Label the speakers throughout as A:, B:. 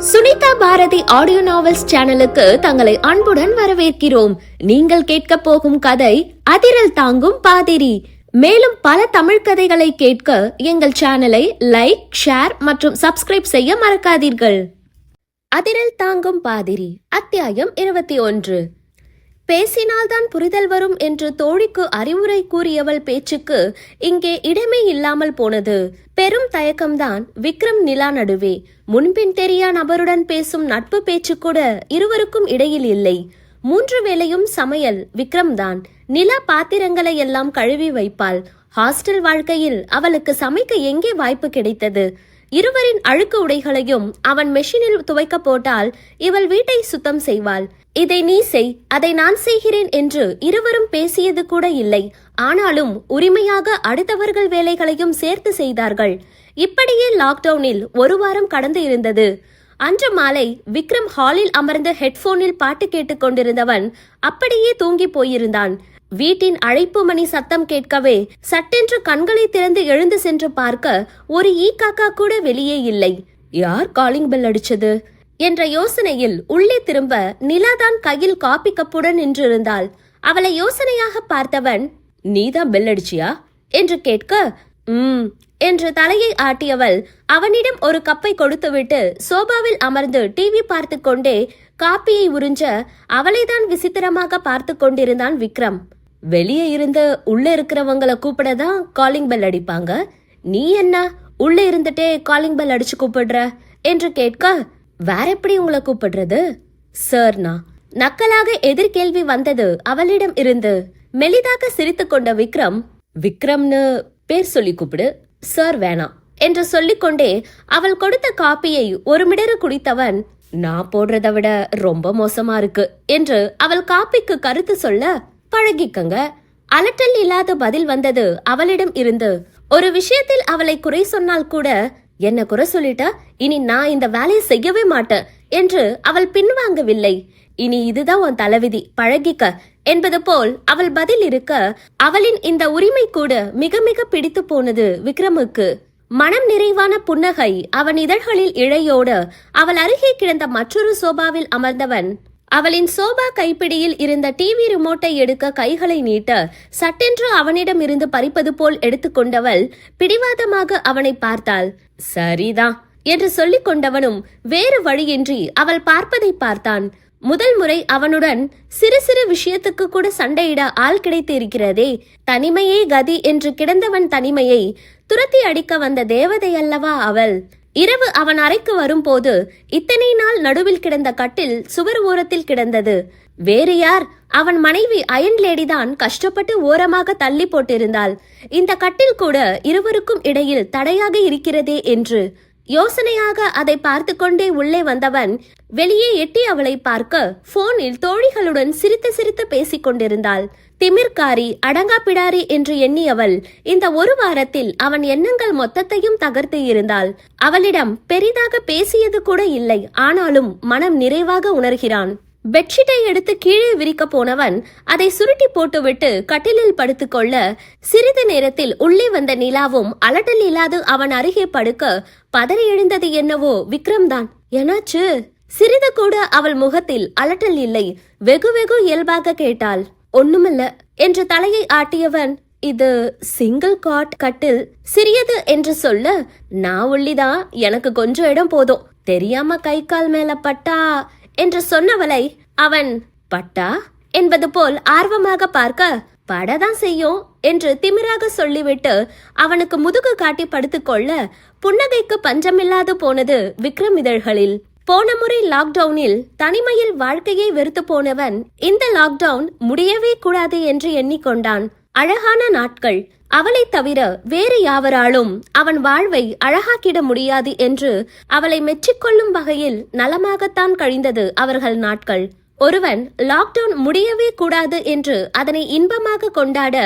A: Sunita Bharathi audio novels சேனலுக்கு தங்களை அன்புடன் வரவேற்கிறோம். நீங்கள் கேட்க போகும் கதை அதிரல் தாங்கும் பாதிரி. மேலும் பல தமிழ் கதைகளை கேட்க எங்கள் சேனலை லைக், ஷேர் மற்றும் சப்ஸ்கிரைப் செய்ய மறக்காதீர்கள். அதிரல் தாங்கும் பாதிரி அத்தியாயம் 21. பேசினால்தான் புரிதல் வரும் என்று தோழிக்கு அறிவுரை கூறியவள் பேச்சுக்கு இங்கே இடமே இல்லாமல் போனது. பெரும் தயக்கம்தான் விக்ரம் நிலா நடுவே. முன்பின் தெரியா நபருடன் பேசும் நட்பு பேச்சு கூட இருவருக்கும் இடையில் இல்லை. 3 வேளையும் சமையல் விக்ரம் தான். நிலா பாத்திரங்களை எல்லாம் கழுவி வைப்பாள். ஹாஸ்டல் வாழ்க்கையில் அவளுக்கு சமைக்க எங்கே வாய்ப்பு கிடைத்தது? இருவரின் அழுக்கு உடைகளையும் அவன் மெஷினில் துவைக்க போட்டால் இவள் வீட்டை சுத்தம் செய்வாள். இதை நீ செய், அதை நான் செய்கிறேன் என்று இருவரும் பேசியது கூட இல்லை. ஆனாலும் உரிமையாக அடுத்தவர்கள் வேலைகளையும் சேர்த்து செய்தார்கள். இப்படியே லாக்டவுனில் 1 வாரம் கடந்து இருந்தது. அன்று மாலை விக்ரம் ஹாலில் அமர்ந்து ஹெட்போனில் பாட்டு கேட்டுக் கொண்டிருந்தவன் அப்படியே தூங்கி போயிருந்தான். வீட்டின் அழைப்பு மணி சத்தம் கேட்கவே சட்டென்று கண்களை திறந்து எழுந்து சென்று பார்க்க ஒரு ஈ காக்கா கூட வெளியே இல்லை. யார் காலிங் பெல் அடிச்சது என்ற யோசனையில் உள்ளே திரும்ப நிலாதான் கையில் காபி கப்புடன் நின்றிருந்தாள். அவளை யோசனையாக பார்த்தவன், நீதான் பெல் அடிச்சியா என்று கேட்க, என்று தலையை ஆட்டியவள் அவனிடம் ஒரு கப்பை கொடுத்துவிட்டு சோபாவில் அமர்ந்து டிவி பார்த்து கொண்டே காப்பியை உறிஞ்ச அவளைதான் விசித்திரமாக பார்த்து கொண்டிருந்தான் விக்ரம். வெளியே இருந்து உள்ள இருக்கிறவங்களை கூப்பிடதான் காலிங் பெல் அடிப்பாங்க, நீ என்ன உள்ள இருந்துட்டே காலிங் பெல் அடிச்சு கூப்பிடுற என்று கேட்க, வேற எப்படி உங்களை கூப்பிடுறது சார்னா? நக்கலாக எதிர்கேள்வி வந்தது அவளிடம் இருந்து. மெலிதாக சிரித்து கொண்ட விக்ரம், விக்ரம்னு பேர் சொல்லி கூப்பிடு, சார் வேணாம் என்று சொல்லிக்கொண்டே அவள் கொடுத்த காப்பியை ஒரு மிடறு குடித்தவன், நான் போடுறதை விட ரொம்ப மோசமா இருக்கு என்று அவள் காப்பிக்கு கருத்து சொல்ல, பழகிக்கங்க. அலட்டல் இல்லாத பதில் வந்தது அவளிடம் இருந்து. ஒரு விஷயத்தில் அவளை குறை சொன்னால் கூட, என்ன குறை சொல்லிட்டா இனி நான் இந்த வேலையை செய்யவே மாட்டேன் என்று அவள் பின்வாங்கவில்லை. இனி இதுதான் உன் தலைவிதி, பழகிக்க என்பது போல் அவள் பதில் இருக்க, அவளின் இந்த உரிமை கூட மிக மிக பிடித்து போனது விக்ரமுக்கு. மனம் நிறைவான புன்னகை அவன் இதழ்களில் இழையோடு அவள் அருகே கிடந்த மற்றொரு சோபாவில் அமர்ந்தவன் அவளின் சோபா கைப்பிடியில் இருந்த டிவி ரிமோட்டை எடுக்க கைகளை நீட்ட சட்டென்று அவனிடம் இருந்து பறிப்பது போல் எடுத்துக்கொண்டவள் பிடிவாதமாக அவனை பார்த்தாள். சரிதான் என்று சொல்லிக் கொண்டவனும் வேறு வழியின்றி அவள் பார்ப்பதை பார்த்தான். முதல் முறை அவனுடன் சிறு சிறு விஷயத்துக்கு கூட சண்டையிட ஆள் கிடைத்து இருக்கிறதே. தனிமையே கதி என்று கிடந்தவன் தனிமையை துரத்தி அடிக்க வந்த தேவதை அல்லவா அவள். இரவு அவன் அறைக்கு வரும்போது இத்தனை நாள் நடுவில் கிடந்த கட்டில் சுவர் ஓரத்தில் கிடந்தது. வேறு யார்? அவன் மனைவி அயன் லேடிதான் கஷ்டப்பட்டு ஓரமாக தள்ளி போட்டிருந்தாள். இந்த கட்டில் கூட இருவருக்கும் இடையில் தடையாக இருக்கிறதே என்று யோசனையாக அதை பார்த்து கொண்டே உள்ளே வந்தவன் வெளியே எட்டி அவளை பார்க்க போனில் தோழிகளுடன் சிரித்து சிரித்து பேசிக் கொண்டிருந்தாள். திமிர்காரி, அடங்கா பிடாரி என்று எண்ணியவள் இந்த 1 வாரத்தில் அவன் எண்ணங்கள் மொத்தத்தையும் தகர்த்து இருந்தாள். அவளிடம் பெரிதாக பேசியது கூட இல்லை. ஆனாலும் மனம் நிறைவாக உணர்கிறான். பெட்ஷீட்டை எடுத்து கீழே விரிக்க போனவன் அதை சுருட்டி போட்டுவிட்டு கட்டிலில் படுத்துக்கொள்ள சிறிது நேரத்தில் உள்ளே வந்த நிலாவும் அலட்டல் இல்லாது அவன் அருகே படுக்க பதறி எழுந்தது என்னவோ விக்ரம் தான். என்னாச்சு? சிறிது கூட அவள் முகத்தில் அலட்டல் இல்லை. வெகு வெகு இயல்பாக கேட்டாள். ஒண்ணுமில்ல என்று தலையை ஆட்டியவன், இது சிங்கிள் காட் கட்டில், சிறியது என்று சொல்ல, நான் ஒல்லிதான், எனக்கு கொஞ்சம் இடம் போதும், தெரியாம கை கால் மேல பட்டா என்று சொன்னவளை அவன் பட்டா என்பது போல் ஆர்வமாக பார்க்க, படதான் செய்யும் என்று திமிராக சொல்லிவிட்டு அவனுக்கு முதுகு காட்டி படுத்துக்கொள்ள புன்னகைக்கு பஞ்சமில்லாது போனது விக்ரம் இதழ்களில். போன முறை லாக்டவுனில் தனிமையில் வாழ்க்கையை வெறுத்து போனவன் இந்த லாக்டவுன் முடியவே கூடாது என்று எண்ணிக்கொண்டான். அழகான நாட்கள். அவளை தவிர வேறு யாவராலும் அவன் வாழ்வை அழகாக்கிட முடியாது என்று அவளை மெச்சிக்கொள்ளும் வகையில் நலமாகத்தான் கழிந்தது அவர்கள் நாட்கள். ஒருவன் லாக்டவுன் முடியவே கூடாது என்று அதனை இன்பமாக கொண்டாட,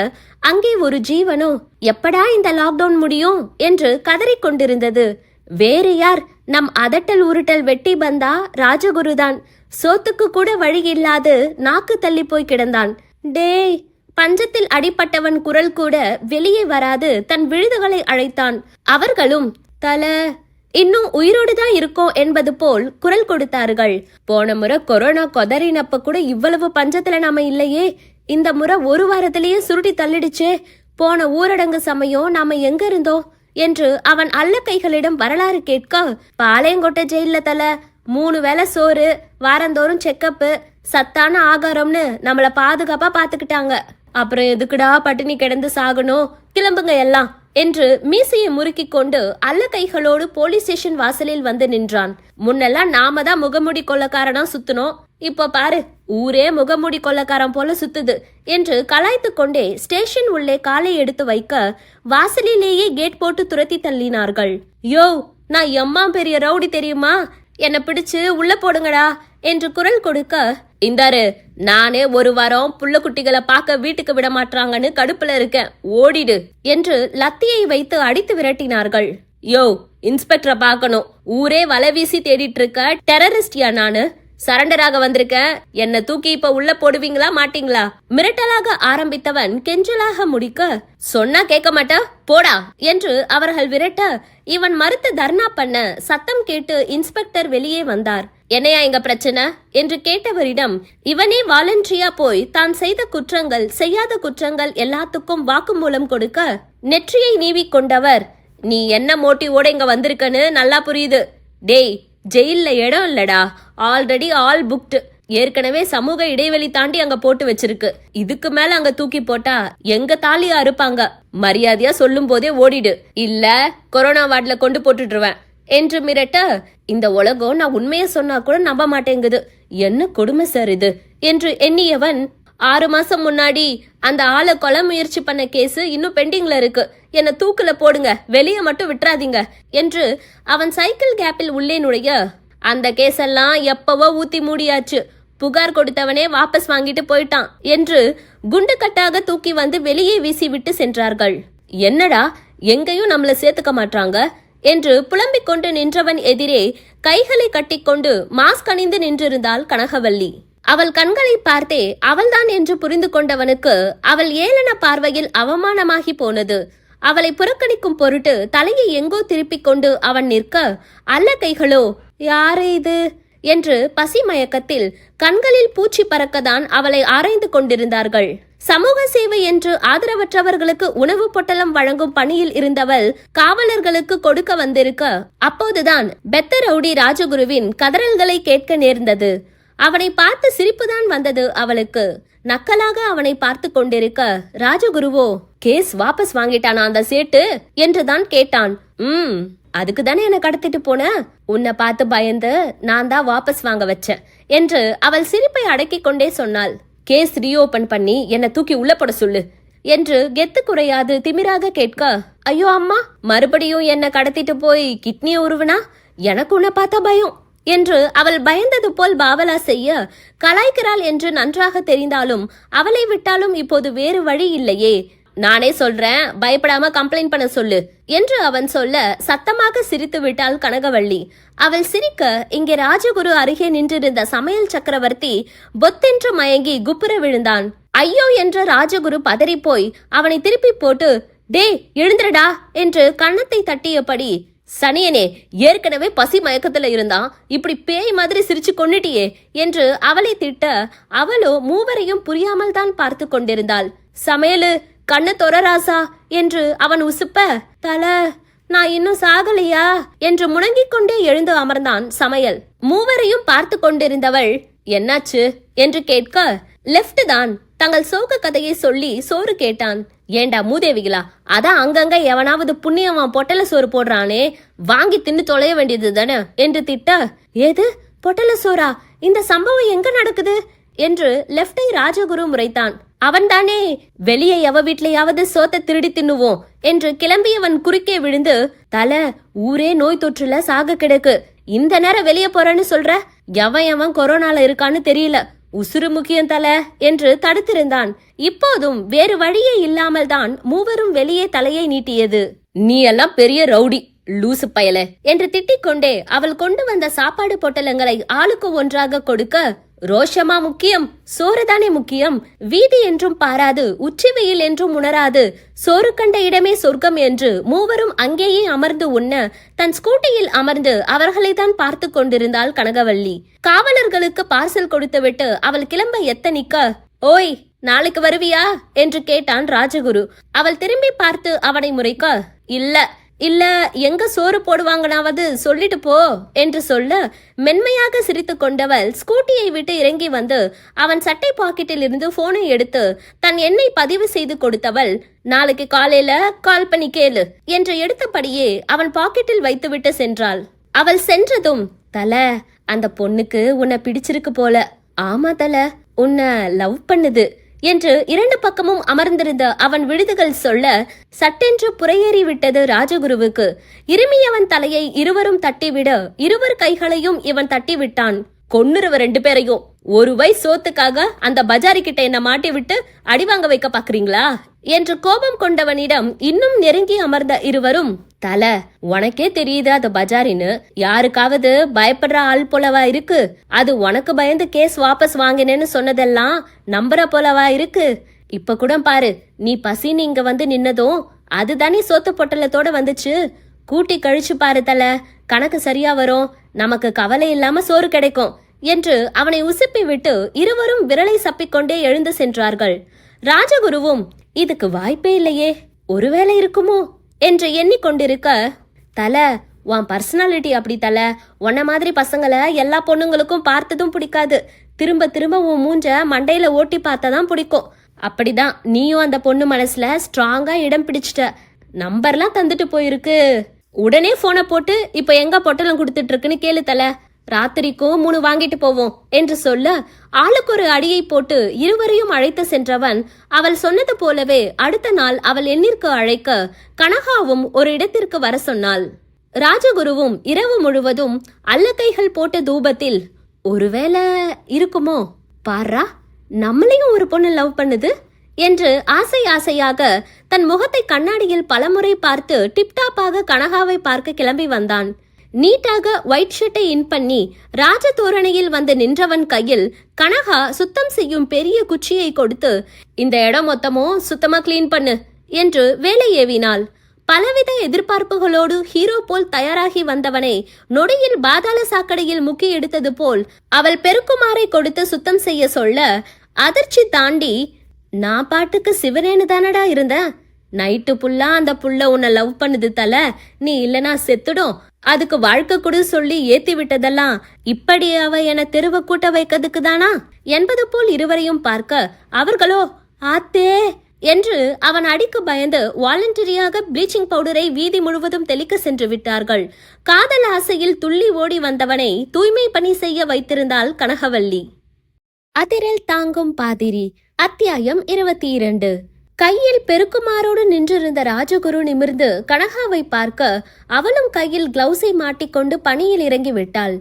A: அங்கே ஒரு ஜீவனோ எப்படா இந்த லாக்டவுன் முடியும் என்று கதறிக்கொண்டிருந்தது. வேறு யார்? நம் அதட்டல் உருட்டல் வெட்டி பந்தா ராஜகுருதான். சோத்துக்கு கூட வழி இல்லாது நாக்கு தள்ளி போய் கிடந்தான். டேய், பஞ்சத்தில் அடிப்பட்டவன் குரல் கூட வெளியே வராது தன் விழுதுகளை அழைத்தான். அவர்களும் தல இன்னும் உயிரோடு தான் இருக்கோம் என்பது போல் குரல் கொடுத்தார்கள். போன முறை கொரோனா கொதறினப்ப கூட இவ்வளவு பஞ்சத்துல நாம இல்லையே, இந்த முறை ஒரு வாரத்திலேயே சுருட்டி தள்ளிடுச்சே, போன ஊரடங்கு சமயம் நாம எங்க இருந்தோம் என்று அவன் அல்ல கைகளிடம் வரலாறு கேட்க, பாளையங்கோட்டை ஜெயில தல 3 வேளை சோறு, வாரந்தோறும் செக்கப்பு, சத்தான ஆகாரம்னு நம்மள பாதுகாப்பா பாத்துக்கிட்டாங்க. அப்புறம் எதுக்குடா பட்டினி கிடந்து சாகணும், கிளம்புங்க எல்லாம் என்று மீசையை முறுக்கி கொண்டு அல்ல கைகளோடு போலீஸ் ஸ்டேஷன் வாசலில் வந்து நின்றான். முன்னெல்லாம் நாம தான் முகமுடி கொள்ளக்காரனா சுத்தணும், இப்ப பாரு ஊரே முகமுடி கொள்ளக்காரன் போல சுத்துது என்று கலாய்த்து கொண்டே ஸ்டேஷன் உள்ளே காலை எடுத்து வைக்க வாசலிலேயே கேட் போட்டு துரத்தி தள்ளினார்கள். யோ, நான் எம்மா பெரிய ரவுடி தெரியுமா, என்னை பிடிச்சு உள்ள போடுங்கடா என்று குரல் கொடுக்க, இந்தாரு நானே ஒரு வாரம் புள்ள குட்டிகளை பார்க்க வீட்டுக்கு விட மாட்டாங்கன்னு கடுப்புல இருக்கேன், ஓடிடு என்று லத்தியை வைத்து அடித்து விரட்டினார்கள். யோ, இன்ஸ்பெக்டரை பார்க்கணும், ஊரே வலை வீசி தேடிட்டு இருக்க டெரரிஸ்டியா நானு, சரண்டராக வந்திருக்கேன், என்ன தூக்கி இப்ப உள்ள போடுவீங்களா மாட்டீங்களா மிரட்டலாக ஆரம்பித்தவன் கெஞ்சலாக முடிக்க, சொன்னா கேட்க மாட்டா போடா என்று அவர்கள் விரட்ட இவன் மறுத்து தர்ணா பண்ண சத்தம் கேட்டு இன்ஸ்பெக்டர் வெளியே வந்தார். என்னையா இங்க பிரச்சனை என்று கேட்டவரிடம் இவனே வாலண்டரியா போய் தான் செய்த குற்றங்கள் செய்யாத குற்றங்கள் எல்லாத்துக்கும் வாக்குமூலம் கொடுக்க, நெற்றியை நீவி கொண்டவர், நீ என்ன மோட்டிவோட இங்க வந்திருக்கன்னு நல்லா புரியுது. டேய், ஜெயில்ல இடம் இல்லடா, ஆல்ரெடி ஆல் புக்டு, ஏற்கனவே சமூக இடைவெளி தாண்டி அங்க போட்டு வச்சிருக்கு, இதுக்கு மேல அங்க தூக்கி போட்டா எங்க தாலியா இருப்பாங்க, மரியாதையா சொல்லும் போதே ஓடிடு, இல்ல கொரோனா வார்டுல கொண்டு போட்டுடுவேன் என்று மிரட்ட, இந்த உலகம் நான் உண்மையை சொன்னா கூட நம்ப மாட்டேங்குது, என்ன கொடுமை சார் இது என்று எண்ணியவன், 6 மாசம் முன்னாடி அந்த ஆளை கொலை முயற்சி பண்ண கேஸ் இன்னும் பெண்டிங்ல இருக்கு, என்ன தூக்குல போடுங்க, வெளியே மட்டும் விட்டுறாதீங்க என்று அவன் சைக்கிள் கேப்பில் உள்ளே நுழைய, அந்த கேஸெல்லாம் எப்பவோ ஊத்தி மூடியாச்சு, புகார் கொடுத்தவனே வாபஸ் வாங்கிட்டு போயிட்டான் என்று குண்டு கட்டாக தூக்கி வந்து வெளியே வீசி விட்டு சென்றார்கள். என்னடா எங்கேயும் நம்மள சேர்த்துக்க மாட்டாங்க என்று புலம்பிக் கொண்டு நின்றவன் எதிரே கைகளை கட்டிக்கொண்டு மாஸ்க் அணிந்து நின்றிருந்தாள் கனகவல்லி. அவள் கண்களை பார்த்தே அவள்தான் என்று புரிந்து கொண்டவனுக்கு அவள் ஏளன பார்வையில் அவமானமாகி போனது. அவளை புறக்கணிக்கும் பொருட்டு தலையை எங்கோ திருப்பிக் கொண்டு அவன் நிற்க, அல்ல கைகளோ யாரு இது என்று பசி மயக்கத்தில் கண்களில் பூச்சி பறக்கதான் அவளை ஆராய்ந்து கொண்டிருந்தார்கள். சமூக சேவை என்று ஆதரவற்றவர்களுக்கு உணவு பொட்டலம் வழங்கும் பணியில் இருந்தவள் காவலர்களுக்கு கொடுக்க வந்திருக்க, அப்போதுதான் பெத்த ரவுடி ராஜகுருவின் கதறல்களை கேட்க நேர்ந்தது. அவனை பார்த்து சிரிப்புதான் வந்தது அவளுக்கு. நக்கலாக அவனை பார்த்து கொண்டிருக்க, ராஜகுருவோ கேஸ் வாபஸ் வாங்கிட்டானா அந்த சேட்டு என்றுதான் கேட்டான். அதுக்கு தானே என்ன கடத்திட்டு போன, உன்னை பார்த்து பயந்து நான் தான் வாபஸ் வாங்க வச்சேன் என்று அவள் சிரிப்பை அடக்கி கொண்டே சொன்னாள். கேஸ் ரீஓபன் பண்ணி என்ன தூக்கி உள்ள போட சொல்லு என்று கெத்து குறையாது திமிராக கேட்க, ஐயோ அம்மா, மறுபடியும் என்ன கடத்திட்டு போய் கிட்னியை உருவனா, எனக்கு உன்னை பார்த்தா பயம் என்று அவள் பயந்தது போல் பாவலா செய்ய, கலாய்க்கிறாள் என்று நன்றாக தெரிந்தாலும் அவளை விட்டாலும் இப்போது வேறு வழி இல்லையே, நானே சொல்றேன், பயப்படாம கம்ப்ளைண்ட் பண்ண சொல்லு என்று அவன் சொல்ல சத்தமாக சிரித்து விட்டாள் கனகவள்ளி. அவள் சிரிக்க இங்கே ராஜகுரு அருகே நின்றிருந்த சமையல் சக்கரவர்த்தி பொத்தென்று மயங்கி குப்புற விழுந்தான். ஐயோ என்ற ராஜகுரு பதறி போய் அவனை திருப்பி போட்டு, டே எழுந்துடா என்று கன்னத்தை தட்டியபடி, சனியனே, ஏற்கனவே பசி மயக்கத்துல இருந்தான், இப்படி பேய் மாதிரி சிரிச்சு கொன்னுட்டியே என்று அவளை திட்ட, அவளோ மூவரையும் புரியாமல் தான் பார்த்து கொண்டிருந்தாள். சமையலு கண்ணு தொரராசா என்று அவன் உசுப்ப, தல நான் இன்னும் சாகலையா என்று முணங்கிக் கொண்டே எழுந்து அமர்ந்தான் சமையல். மூவரையும் பார்த்து கொண்டிருந்தவள் என்னாச்சு என்று கேட்க, லெப்ட் தான், தங்கள் சோக கதையை சொல்லி சோறு கேட்டான். ஏண்டா மூதேவிகளா, அதான் அங்கங்க எவனாவது புண்ணியவன் பொட்டல சோறு போடுறானே, வாங்கி தின்னு தொலைய வேண்டியது தானே என்று திட்ட, ஏது பொட்டல சோறா, இந்த சம்பவம் எங்க நடக்குது என்று லெப்டை ராஜகுரு முறைத்தான். அவன்தானே வெளியே எவ வீட்லயாவது சோத்தை திருடி தின்னுவோம் என்று கிளம்பியவன் குறுக்கே விழுந்து, தல ஊரே நோய் தொற்றுல சாக கிடக்கு, இந்த நேரம் வெளியே போறேன்னு சொல்ற, எவன் கொரோனால இருக்கான்னு தெரியல, உசுறு முக்கியம் தல என்று தடுத்திருந்தான். இப்போதும் வேறு வழியே இல்லாமல் தான் மூவரும் வெளியே தலையை நீட்டியது. நீ எல்லாம் பெரிய ரவுடி லூசு பயல என்று திட்டிக் கொண்டே அவள் கொண்டு வந்த சாப்பாடு பொட்டலங்களை ஆளுக்கு ஒன்றாக கொடுக்க, ரோஷமா முக்கியம், சோறுதானே முக்கியம். வீதி என்றும் பாராது, உச்சி வெயில் என்றும் உணராது, சோறு கண்ட இடமே சொர்க்கம் என்று மூவரும் அங்கேயே அமர்ந்து உண்ண தன் ஸ்கூட்டியில் அமர்ந்து அவர்களை தான் பார்த்து கொண்டிருந்தாள் கனகவள்ளி. காவலர்களுக்கு பார்சல் கொடுத்துவிட்டு அவள் கிளம்ப எத்தனிக்க, ஓய் நாளைக்கு வருவியா என்று கேட்டான் ராஜகுரு. அவள் திரும்பி பார்த்து அவனை முறைக்க, இல்ல எங்க சோறு போடுவாங்கனாவது சொல்லிட்டு போ என்று சொல்ல மென்மையாக சிரித்து கொண்டவள் ஸ்கூட்டியை விட்டு இறங்கி வந்து அவன் சட்டை பாக்கெட்டில் இருந்து போனை எடுத்து தன் எண்ணை பதிவு செய்து கொடுத்தவள், நாளைக்கு காலையில கால் பண்ணி கேளு என்று எடுத்தபடியே அவன் பாக்கெட்டில் வைத்துவிட்டு சென்றாள். அவள் சென்றதும், தல அந்த பொண்ணுக்கு உன்னை பிடிச்சிருக்கு போல. ஆமா தல, உன்னை லவ் பண்ணுது என்று இரண்டு பக்கமும் அமர்ந்திருந்த அவன் விடுதுகள் சொல்ல சட்டென்று புறையேறி விட்டது ராஜகுருவுக்கு. இருமியவன் தலையை இருவரும் தட்டிவிட இருவர் கைகளையும் இவன் தட்டிவிட்டான். கொன்னுருவ ரெண்டு பேரையும். ஒரு வயசு சோத்துக்காக அந்த பஜாரி கிட்ட என்ன மாட்டி விட்டு அடிவாங்க வைக்க பாக்குறீங்களா என்று கோபம் கொண்டவனிடம் இன்னும் நெருங்கி அமர்ந்த இருவரும், தல உனக்கே தெரியுது அது பஜாரின்னு, யாருக்காவது பயப்படுற ஆள் போலவா இருக்கு? அது உனக்கு பயந்து கேஸ் வாபஸ் வாங்கினேன்னு சொன்னதெல்லாம் நம்புற போலவா இருக்கு? இப்ப கூட பாரு, நீ பசின்னு இங்க வந்து நின்னதும் அதுதானே சோத்து பொட்டலத்தோட வந்துச்சு. கூட்டி கழிச்சு பாரு தல, கணக்கு சரியா வரும், நமக்கு கவலை இல்லாம சோறு கிடைக்கும் என்று அவனை உசுப்பி விட்டு இருவரும் விரலை சப்பிக்கொண்டே எழுந்து சென்றார்கள். ராஜகுருவும் இதுக்கு வாய்ப்பே இல்லையே, ஒருவேளை இருக்குமோ என்று எண்ணிக்கொண்டிருக்க, தல உன் பர்சனாலிட்டி அப்படி தல, உன்ன மாதிரி பசங்களை எல்லா பொண்ணுங்களுக்கும் பார்த்ததும் பிடிக்காது. திரும்ப திரும்ப உன் மூஞ்ச மண்டையில ஓட்டி பார்த்ததான் பிடிக்கும். அப்படிதான் நீயும் அந்த பொண்ணு மனசுல ஸ்ட்ராங்கா இடம் பிடிச்சிட்ட. நம்பர்லாம் தந்துட்டு போயிருக்கு. உடனே போனை போட்டு இப்ப எங்க பொட்டலம் கொடுத்துட்டு இருக்குன்னு கேளு தல, ராத்திரிக்கும் 3 வாங்கிட்டு போவோம் என்று சொல்ல ஆளுக்கு ஒரு அடியை போட்டு இருவரையும் அழைத்து சென்றவன் அவள் சொன்னது போலவே அடுத்த நாள் அவள் எண்ணிற்கு அழைக்க கனகாவும் ஒரு இடத்திற்கு வர சொன்னாள். ராஜகுருவும் இரவு முழுவதும் அல்லக்கைகள் போட்ட தூபத்தில், ஒருவேளை இருக்குமோ பாரா, நம்மளையும் ஒரு பொண்ணு லவ் பண்ணுது என்று ஆசையாக தன் முகத்தை கண்ணாடியில் பலமுறை பார்த்து டிப்டாப்பாக கனகாவை பார்க்க கிளம்பி வந்தான். நீட்டாக ஒயிட் ஷர்ட்டை இன் பண்ணி ராஜ தோரணையில் வந்து நின்றவன் கையில் கனகா சுத்தம் செய்யும் பெரிய குச்சியை கொடுத்து, இந்த இடம் மொத்தமும் சுத்தமா கிளீன் பண்ணு என்று வேலை ஏவினாள். பலவித எதிர்பார்ப்புகளோடு ஹீரோ போல் தயாராகி வந்தவனை நொடியில் பாதாள சாக்கடையில் முக்கி எடுத்தது போல் அவள் பெருக்குமாரை கொடுத்து சுத்தம் செய்ய சொல்ல அதிர்ச்சி தாண்டி, நான் பாட்டுக்கு சிவனேன்னு தானடா இருந்த, நைட்டு புல்லா அந்த புள்ள உன்னை லவ் பண்ணுது தல, நீ இல்லனா செத்துடும், அதுக்கு வாழ்க்கை கூட சொல்லி ஏத்தி விட்டதெல்லாம் இப்படி அவ என தெருவ கூட்ட வைக்கிறதுக்கு தானா என்பது போல் இருவரையும் பார்க்க அவர்களோ ஆத்தே என்று அவன் அடிக்கு பயந்து வாலண்டரியாக ப்ளீச்சிங் பவுடரை வீதி முழுவதும் தெளிக்க சென்று விட்டார்கள். காதல் ஆசையில் துள்ளி ஓடி வந்தவனை தூய்மை பணி செய்ய வைத்திருந்தாள் கனகவள்ளி. அதிரில் தாங்கும் பாதிரி. அத்தியாயம் 22. கையில் பெருக்குமாரோடு நின்றிருந்த ராஜகுரு நிமிர்ந்து கனகாவை பார்க்க அவளும் கையில் கிளவுஸை மாட்டிக்கொண்டு பணியில் இறங்கி விட்டாள்.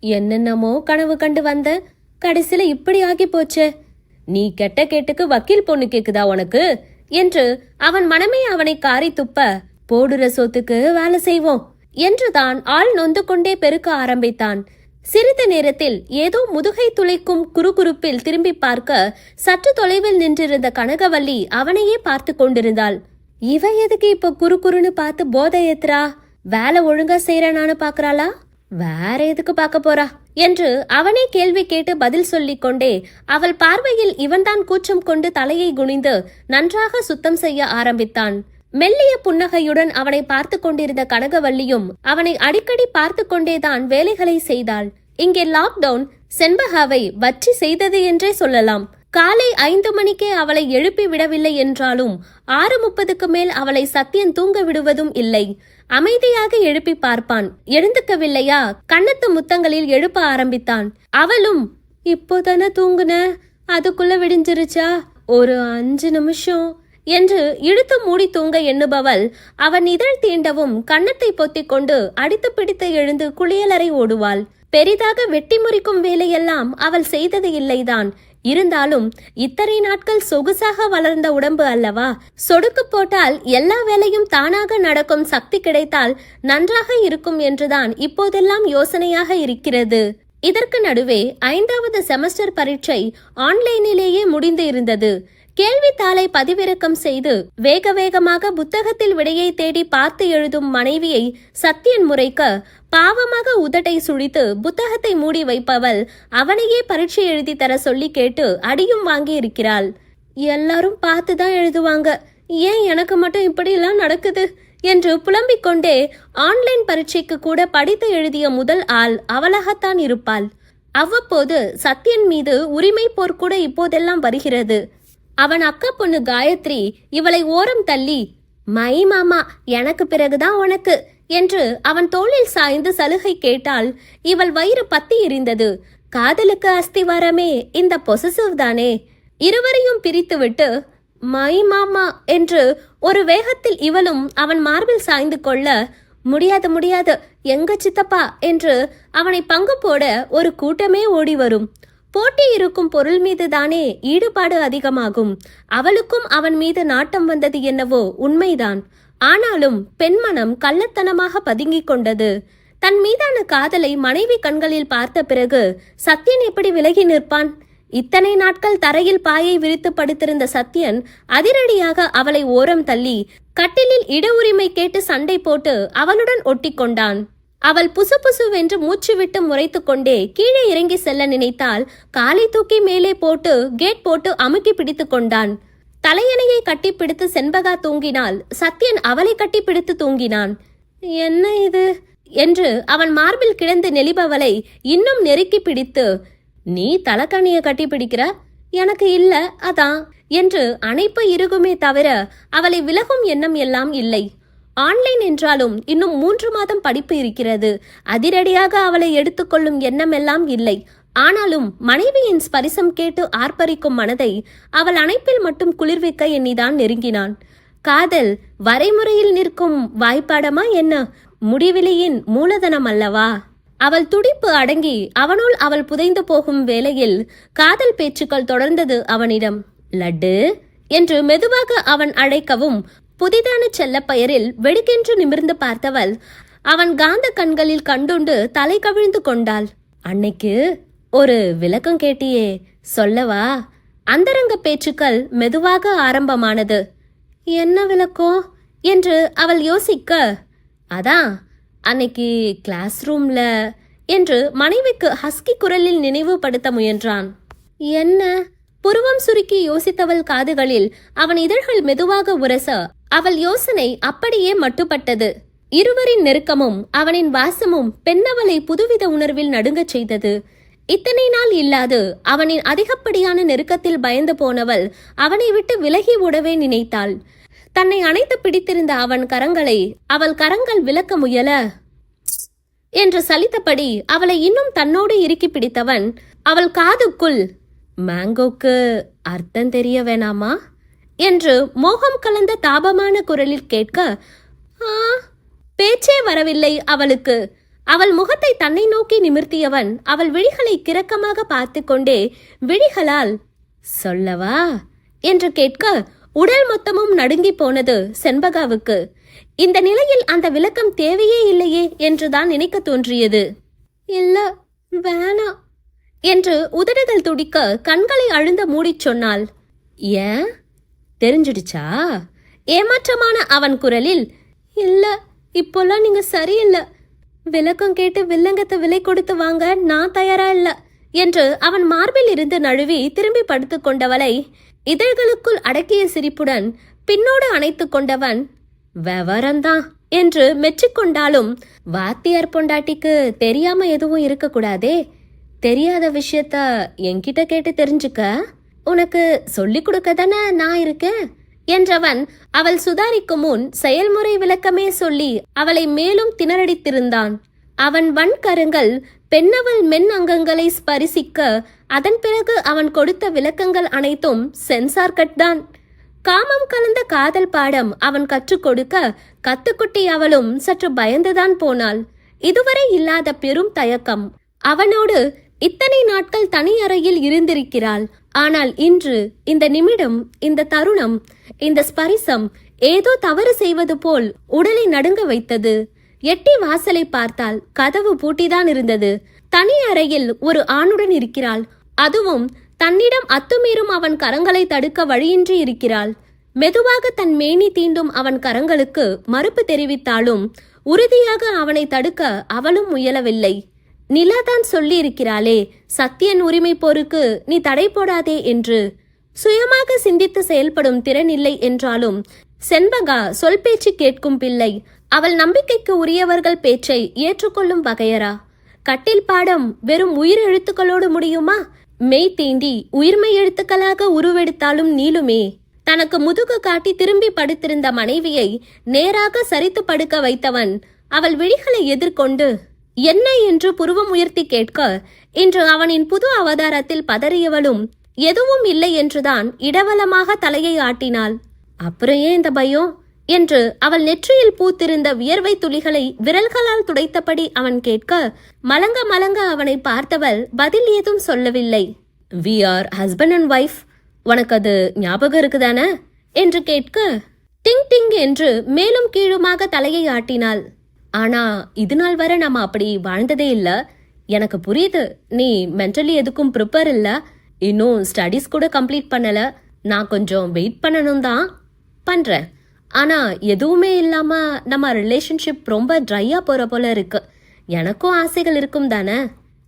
A: என்னென்னமோ கனவு கண்டு வந்த, கடைசியில இப்படி ஆகி போச்சே. நீ கெட்ட கேட்டுக்கு வக்கீல் பொண்ணு கேக்குதா உனக்கு என்று அவன் மனமே அவனை காரி துப்ப, போடுற சோத்துக்கு வேலை செய்வோம் என்றுதான் ஆள் நொந்து கொண்டே பெருக்க ஆரம்பித்தான். சிறிது நேரத்தில் ஏதோ முதுகை துளைக்கும் குறுகுறுப்பில் திரும்பி பார்க்க சற்று தொலைவில் நின்றிருந்த கனகவள்ளி அவனையே பார்த்து கொண்டிருந்தாள். இவ எதுக்கு இப்ப குறுகுறுன்னு பார்த்து போதை ஏத்துறா? வேலை ஒழுங்கா செய்யறானு பாக்குறாளா? வேற எதுக்கு பார்க்க போறா என்று அவனே கேள்வி கேட்டு பதில் சொல்லிக் கொண்டே அவள் பார்வையில் இவன்தான் கூச்சம் கொண்டு தலையை குனிந்து நன்றாக சுத்தம் செய்ய ஆரம்பித்தான். மெல்லிய புன்னகையுடன் அவனை பார்த்து கொண்டிருந்த கனகவள்ளியும் அவனை அடிக்கடி பார்த்து கொண்டேதான் வேலைகளை செய்தாள். இங்கே லாக்டவுன் செண்பகாவை வற்றி செய்தது என்றே சொல்லலாம். காலை 5 மணிக்கே அவளை எழுப்பி விடவில்லை என்றாலும் 6:30க்கு மேல் அவளை சத்தியன் தூங்க விடுவதும் இல்லை. அமைதியாக எழுப்பி பார்ப்பான். எழுந்துக்கவில்லையா கண்ணத்து முத்தங்களில் எழுப்ப ஆரம்பித்தான். அவளும் இப்போதானே தூங்குன, அதுக்குள்ள விடிஞ்சிருச்சா, ஒரு 5 நிமிஷம் என்று இழுத்து மூடி தூங்க எண்ணுபவள் அவன் இதழ் தீண்டவும் கன்னத்தை பொத்திக் கொண்டு அடித்து பிடித்து எழுந்து குளியலறை ஓடுவாள். பெரிதாக வெட்டி முறிக்கும் வேலையெல்லாம் அவள் செய்தது இல்லைதான். இருந்தாலும் இத்தனை நாட்கள் சொகுசாக வளர்ந்த உடம்பு அல்லவா, சொடுக்கு போட்டால் எல்லா வேலையும் தானாக நடக்கும் சக்தி கிடைத்தால் நன்றாக இருக்கும் என்றுதான் இப்போதெல்லாம் யோசனையாக இருக்கிறது. இதற்கு நடுவே 5வது செமஸ்டர் பரீட்சை ஆன்லைனிலேயே முடிந்து இருந்தது. கேள்வித்தாளை பதிவிறக்கம் செய்து வேக வேகமாக புத்தகத்தில் விடையை தேடி பார்த்து எழுதும் மனைவியை சத்யன் முறைக்க பாவமாக உதட்டை சுழித்து புத்தகத்தை மூடி வைப்பவள் அவனையே பரீட்சை எழுதி தர சொல்லி கேட்டு அடியும் வாங்கி இருக்கிறாள். எல்லாரும் பார்த்து தான் எழுதுவாங்க, ஏன் எனக்கு மட்டும் இப்படியெல்லாம் நடக்குது என்று புலம்பிக் கொண்டே ஆன்லைன் பரீட்சைக்கு கூட படித்து எழுதிய முதல் ஆள் அவளாகத்தான் இருப்பாள். அவ்வப்போது சத்யன் மீது உரிமை போர் கூட இப்போதெல்லாம் வருகிறது. அவன் அக்கா பொண்ணு காயத்ரி இவளை ஓரம் தள்ளி, மை மாமா எனக்கு பிறகுதான் உனக்கு என்று அவன் தோளில் சாய்ந்து சலுகை கேட்டால் இவள் வயிறு பத்தி எரிந்தது. காதலுக்கு அஸ்திவாரமே இந்த பொசசிவ் தானே. இருவரையும் பிரித்துவிட்டு மை மாமா என்று ஒரு வேகத்தில் இவளும் அவன் மார்பில் சாய்ந்து கொள்ள, முடியாது முடியாது எங்க சித்தப்பா என்று அவனை பங்கு போட ஒரு கூட்டமே ஓடி வரும். போட்டி இருக்கும் பொருள் மீது தானே ஈடுபாடு அதிகமாகும். அவளுக்கும் அவன் மீது நாட்டம் வந்தது என்னவோ உண்மைதான். ஆனாலும் பெண்மனம் கள்ளத்தனமாக பதுங்கிக் கொண்டது. தன் மீதான காதலை மனைவி கண்களில் பார்த்த பிறகு சத்யன் எப்படி விலகி நிற்பான்? இத்தனை நாட்கள் தரையில் பாயை விரித்து படுத்திருந்த சத்யன் அதிரடியாக அவளை ஓரம் தள்ளி கட்டிலில் இட உரிமை கேட்டு சண்டை போட்டு அவளுடன் ஒட்டி கொண்டான். அவள் புசு புசுவென்று மூச்சு விட்டு முறைத்து கொண்டே கீழே இறங்கி செல்ல நினைத்தால் காலை தூக்கி மேலே போட்டு கேட் போட்டு அமுக்கி பிடித்து கொண்டான். தலையணையை கட்டி பிடித்து செண்பகா தூங்கினால் சத்யன் அவளை கட்டி பிடித்து தூங்கினான். என்ன இது என்று அவன் மார்பில் கிடந்து நெளிபவளை இன்னும் நெருக்கி பிடித்து, நீ தலைக்கணியை கட்டி பிடிக்கிற, எனக்கு இல்ல அதான் என்று அணைப்பு இறுகுமே தவிர அவளை விலகும் எண்ணம் எல்லாம் இல்லை. ஆன்லைன் என்றாலும் இன்னும் 3 மாதம் படிப்பு இருக்கிறது. அதிரடியாக அவளை எடுத்துக்கொள்ளும் எண்ணம் எல்லாம் இல்லை. ஆனாலும் மனைவியின் ஸ்பரிசம் கேட்டு ஆர்ப்பரிக்கும் மனதை அவள் அணைப்பில் மட்டும் குளிர்விக்க எண்ணிதான் நெருங்கினான். காதல் வரைமுறையில் நிற்கும் வாய்ப்பாடமா என்ன? முடிவிலியின் மூலதனம் அல்லவா? அவள் துடிப்பு அடங்கி அவனுள் அவள் புதைந்து போகும் வேளையில் காதல் பேச்சுக்கள் தொடர்ந்தது அவனிடம். லட்டு என்று மெதுவாக அவன் அழைக்கவும் புதிதான செல்ல பெயரில் வெடுக்கென்று நிமிர்ந்து பார்த்தவள் அவன் காந்த கண்களில் கண்டுண்டு தலை கவிழ்ந்து கொண்டாள். அன்னைக்கு ஒரு விளக்கம் கேட்டியே, சொல்லவா? அந்தரங்க பேச்சுக்கள் மெதுவாக ஆரம்பமானது. என்ன விளக்கம் என்று அவள் யோசிக்க, அதான் அன்னைக்கு கிளாஸ் ரூம்ல என்று மனைவிக்கு ஹஸ்கி குரலில் நினைவுபடுத்த முயன்றான். என்ன? புருவம் சுருக்கி யோசித்தவள் காதுகளில் அவன் இதழ்கள் மெதுவாக உரச அவள் யோசனை அப்படியே மட்டுப்பட்டது. இருவரின் நெருக்கமும் அவனின் வாசமும் பெண்ணவளை புதுவித உணர்வில் நடுங்கச் செய்தது. இத்தனை நாள் இல்லாது அவனின் அதிகப்படியான நெருக்கத்தில் பயந்து போனவள் அவனை விட்டு விலகி ஓடவே நினைத்தாள். தன்னை அணைத்து பிடித்திருந்த அவன் கரங்களை அவள் கரங்கள் விலக்க முயல என்று சலித்தபடி அவளை இன்னும் தன்னோடு இறுக்கி பிடித்தவன் அவள் காதுக்குள், மேங்கோக்கு அர்த்தம் தெரிய வேணாமா என்று மோகம் கலந்த தாபமான குரலில் கேட்க, பேச்சே வரவில்லை அவளுக்கு. அவள் முகத்தை தன்னை நோக்கி நிமிர்த்தியவன் அவள் விழிகளை கிரக்கமாக பார்த்து கொண்டே விழிகளால், சொல்லவா என்று கேட்க உடல் மொத்தமும் நடுங்கி போனது செண்பகாவுக்கு. இந்த நிலையில் அந்த விளக்கம் தேவையே இல்லையே என்றுதான் நினைக்க தோன்றியது. இல்ல வேணா என்று உதடுகள் துடிக்க கண்களை அழுந்த மூடிச் சொன்னாள். ஏன், தெரிஞ்சிடுச்சா? ஏமாற்றமான அவன் குரலில், இல்ல இப்போல்லாம் நீங்க சரியில்லை, விளக்கம் கேட்டு வில்லங்கத்தை விலை கொடுத்து வாங்க நான் தயாரா இல்ல என்று அவன் மார்பில் இருந்து நழுவி திரும்பி படுத்து கொண்டவளை இதழ்களுக்குள் அடக்கிய சிரிப்புடன் பின்னோடு அணைத்து கொண்டவன், விவரம்தான் என்று மெச்சிக்கொண்டாலும் வாத்தியார் பொண்டாட்டிக்கு தெரியாம எதுவும் இருக்கக்கூடாதே, தெரியாத விஷயத்த என்கிட்ட கேட்டு தெரிஞ்சுக்க உனக்கு சொல்லி கொடுக்க தானே நான் இருக்கேன் என்றவன் அவள் சுதாரிக்கும் முன் செயல்முறை விளக்கமே சொல்லி அவளை மேலும் திணறடித்திருந்தான். அவன் வன்கரங்கள் பெண்ணவள் மென் அங்கங்களை ஸ்பரிசிக்க அதன் பிறகு அவன் கொடுத்த விளக்கங்கள் அனைத்தும் சென்சார் கட் தான். காமம் கலந்த காதல் பாடம் அவன் கற்றுக் கொடுக்க கத்துக்குட்டி அவளும் சற்று பயந்துதான் போனாள். இதுவரை இல்லாத பெரும் தயக்கம். அவனோடு இத்தனை நாட்கள் தனி அறையில் இருந்திருக்கிறாள். ஆனால் இன்று இந்த நிமிடம், இந்த தருணம், இந்த ஸ்பரிசம் ஏதோ தவறு செய்வது போல் உடலை நடுங்க வைத்தது. எட்டி வாசலை பார்த்தால் கதவு பூட்டிதான் இருந்தது. தனி அறையில் ஒரு ஆணுடன் இருக்கிறாள். அதுவும் தன்னிடம் அத்துமீறும் அவன் கரங்களை தடுக்க வழியின்றி இருக்கிறாள். மெதுவாக தன் மேனி தீண்டும் அவன் கரங்களுக்கு மறுப்பு தெரிவித்தாலும் உறுதியாக அவனை தடுக்க அவளும் முயலவில்லை. நிலாதான் சொல்லி இருக்கிறாளே, சத்தியன் உரிமை போருக்கு நீ தடை போடாதே என்று. சுயமாக சிந்தித்து செயல்படும் திறன் இல்லை என்றாலும் செண்பகா சொல் பேச்சு கேட்கும் பிள்ளை. அவள் நம்பிக்கைக்கு உரியவர்கள் பேச்சை ஏற்றுக்கொள்ளும் வகையரா. கட்டில் பாடம் வெறும் உயிர் எழுத்துக்களோடு முடியுமா? மெய் தீண்டி உயிர்மை எழுத்துக்களாக உருவெடுத்தாலும் நீளுமே. தனக்கு முதுகு காட்டி திரும்பி படுத்திருந்த மனைவியை நேராக சரித்து படுக்க வைத்தவன் அவள் விழிகளை எதிர்கொண்டு என்ன என்று புருவம் உயர்த்தி கேட்க, இன்று அவனின் புது அவதாரத்தில் பதறியவளும் எதுவும் இல்லை என்றுதான் இடவலமாக தலையை ஆட்டினாள். அப்புறம் ஏன் இந்த பயம் என்று அவள் நெற்றியில் பூத்திருந்த வியர்வை துளிகளை விரல்களால் துடைத்தபடி அவன் கேட்க, மலங்க மலங்க அவனை பார்த்தவள் பதில் ஏதும் சொல்லவில்லை. "We are husband and wife. உனக்கு அது ஞாபகம் இருக்குதானே?" என்று கேட்க, டிங் டிங் என்று மேலும் கீழுமாக தலையை ஆட்டினாள். ஆனா இது நாள் வரை நம்ம அப்படி வாழ்ந்ததே இல்ல. எனக்கு புரியுது, நீ மென்டலி எதுக்கும் ப்ரிப்பேர் இல்ல, இன்னும் ஸ்டடீஸ் கூட கம்ப்ளீட் பண்ணல. நான் கொஞ்சம் வெயிட் பண்ணணும் தான் பண்றேன். ஆனா எதுவுமே இல்லாம நம்ம ரிலேஷன்ஷிப் ரொம்ப ட்ரையா போற போல இருக்கு. எனக்கும் ஆசைகள் இருக்கும் தானே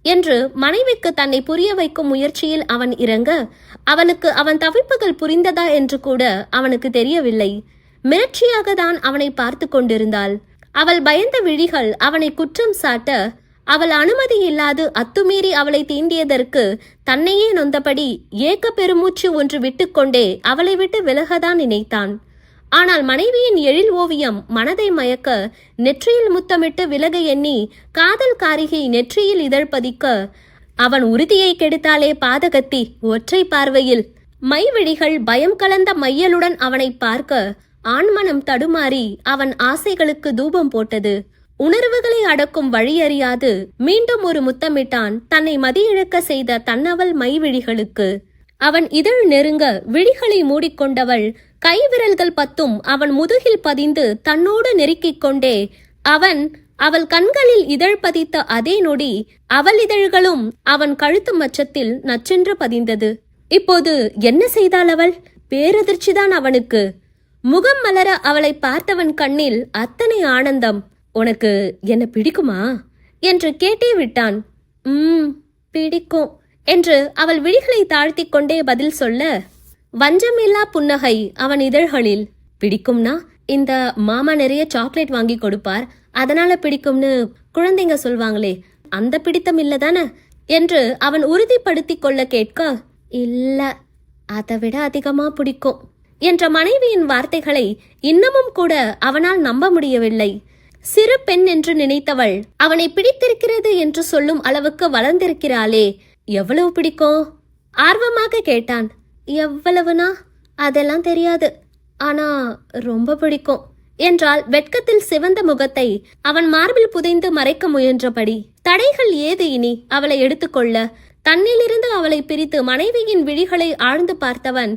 A: என்று மனைவிக்கு தன்னை புரிய வைக்கும் முயற்சியில் அவன் இறங்க, அவனுக்கு அவன் தவிப்புகள் புரிந்ததா என்று கூட அவனுக்கு தெரியவில்லை. மிரட்சியாக தான் அவனை பார்த்து கொண்டிருந்தாள். அவள் பயந்த விழிகள் அவனை குற்றம் சாட்ட, அவள் அனுமதி இல்லாது அத்துமீறி அவளை தீண்டியதற்கு தன்னையே நொந்தபடி ஏக்க பெருமூச்சு ஒன்று விட்டுக்கொண்டே அவளை விட்டு விலகதான் நினைத்தான். ஆனால் மனைவியின் எழில் ஓவியம் மனதை மயக்க, நெற்றியில் முத்தமிட்டு விலக எண்ணி காதல் காரிகை நெற்றியில் இதழ்பதிக்க, அவன் உறுதியை கெடுத்தாலே பாதகத்தி ஒற்றை பார்வையில். மைவிழிகள் பயம் கலந்த மையலுடன் அவனை பார்க்க, ஆண்மனம் தடுமாறி அவன் ஆசைகளுக்கு தூபம் போட்டது. உணர்வுகளை அடக்கும் வழியறியாது மீண்டும் ஒரு முத்தமிட்டான் தன்னை மதியிழக்க செய்த தன்னவள் மைவிழிகளுக்கு. அவன் இதழ் நெருங்க விழிகளை மூடிக்கொண்டவள் கைவிரல்கள் பத்தும் அவன் முதுகில் பதிந்து தன்னோடு நெருக்கிக் கொண்டே, அவள் கண்களில் இதழ் பதித்த அதே நொடி அவள் இதழ்களும் அவன் கழுத்து மச்சத்தில் நச்சென்று பதிந்தது. இப்போது என்ன செய்தாள் அவள்? பேரதிர்ச்சிதான் அவனுக்கு. முகம் மலர அவளை பார்த்தவன் கண்ணில் அத்தனை ஆனந்தம். "உனக்கு என்ன பிடிக்குமா?" என்று கேட்டே விட்டான். பிடிக்கும்" என்று அவள் விழிகளை தாழ்த்தி கொண்டே பதில் சொல்ல, வஞ்சமில்லா புன்னகை அவன் இதழ்களில். "பிடிக்கும்னா இந்த மாமா நிறைய சாக்லேட் வாங்கி கொடுப்பார், அதனால பிடிக்கும்னு குழந்தைங்க சொல்வாங்களே, அந்த பிடித்தம் இல்லதானே?" என்று அவன் உறுதிப்படுத்தி கொள்ள கேட்க, "இல்ல, அதை விட அதிகமா பிடிக்கும்" என்ற மனைவியின் வார்த்தைகளை இன்னமும் கூட அவனால் நம்ப முடியவில்லை. சிறு பெண் என்று நினைத்தவள் அவனை பிடித்திருக்கிறது என்று சொல்லும் அளவுக்கு வளர்ந்திருக்கிறாளே, எவ்வளவு பிடிக்கும்? ஆர்வமாக கேட்டான். "எவ்வளவுனா அதெல்லாம் தெரியாது, ஆனா ரொம்ப பிடிக்கும்" என்றால் வெட்கத்தில் சிவந்த முகத்தை அவன் மார்பில் புதைந்து மறைக்க முயன்றபடி. தடைகள் ஏது இனி அவளை எடுத்துக்கொள்ள? தன்னிலிருந்து அவளை பிரித்து மனைவியின் விழிகளை ஆழ்ந்து பார்த்தவன்,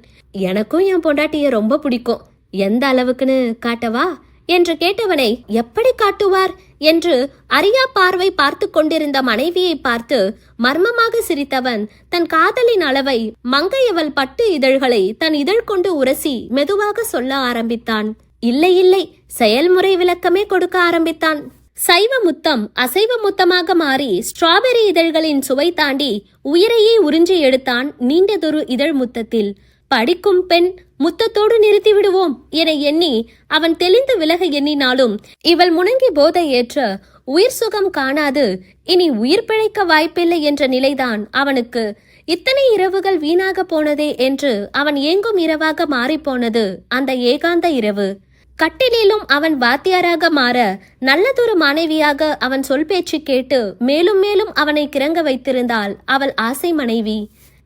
A: "எனக்கும் என் பொண்டாட்டிய ரொம்ப பிடிக்கும், எந்த அளவுக்குன்னு காட்டவா?" என்று கேட்டவனை எப்படி காட்டுவார் என்று அறியா பார்வை பார்த்து கொண்டிருந்த மனைவியை பார்த்து மர்மமாக சிரித்தவன் தன் காதலின் அளவை மங்கையவள் பட்டு இதழ்களை தன் இதழ் கொண்டு உரசி மெதுவாக சொல்ல ஆரம்பித்தான். இல்லை இல்லை, செயல்முறை விளக்கமே கொடுக்க ஆரம்பித்தான். சைவ முத்தம் அசைவ முத்தமாக மாறி ஸ்ட்ராபெரி இதழ்களின் சுவை தாண்டி உயிரையே உறிஞ்சி எடுத்தான் நீண்டதொரு இதழ் முத்தத்தில். படிக்கும் பெண், முத்தத்தோடு நிறுத்தி விடுவோம் என எண்ணி அவன் தெளிந்து விலக எண்ணினாலும் இவள் முணங்கி போதை ஏற்ற உயிர் சுகம் காணாது இனி உயிர் பிழைக்க வாய்ப்பில்லை என்ற நிலைதான் அவனுக்கு. இத்தனை இரவுகள் வீணாக போனதே என்று அவன் ஏங்கும் இரவாக மாறிப்போனது அந்த ஏகாந்த இரவு. கட்டிலும் அவன் வாத்தியாராக மாற, நல்லதொரு மாணவியாக அவன் சொல் பேச்சு கேட்டு மேலும் மேலும் அவனை கிறங்க வைத்திருந்தாள் அவள் ஆசை மனைவி.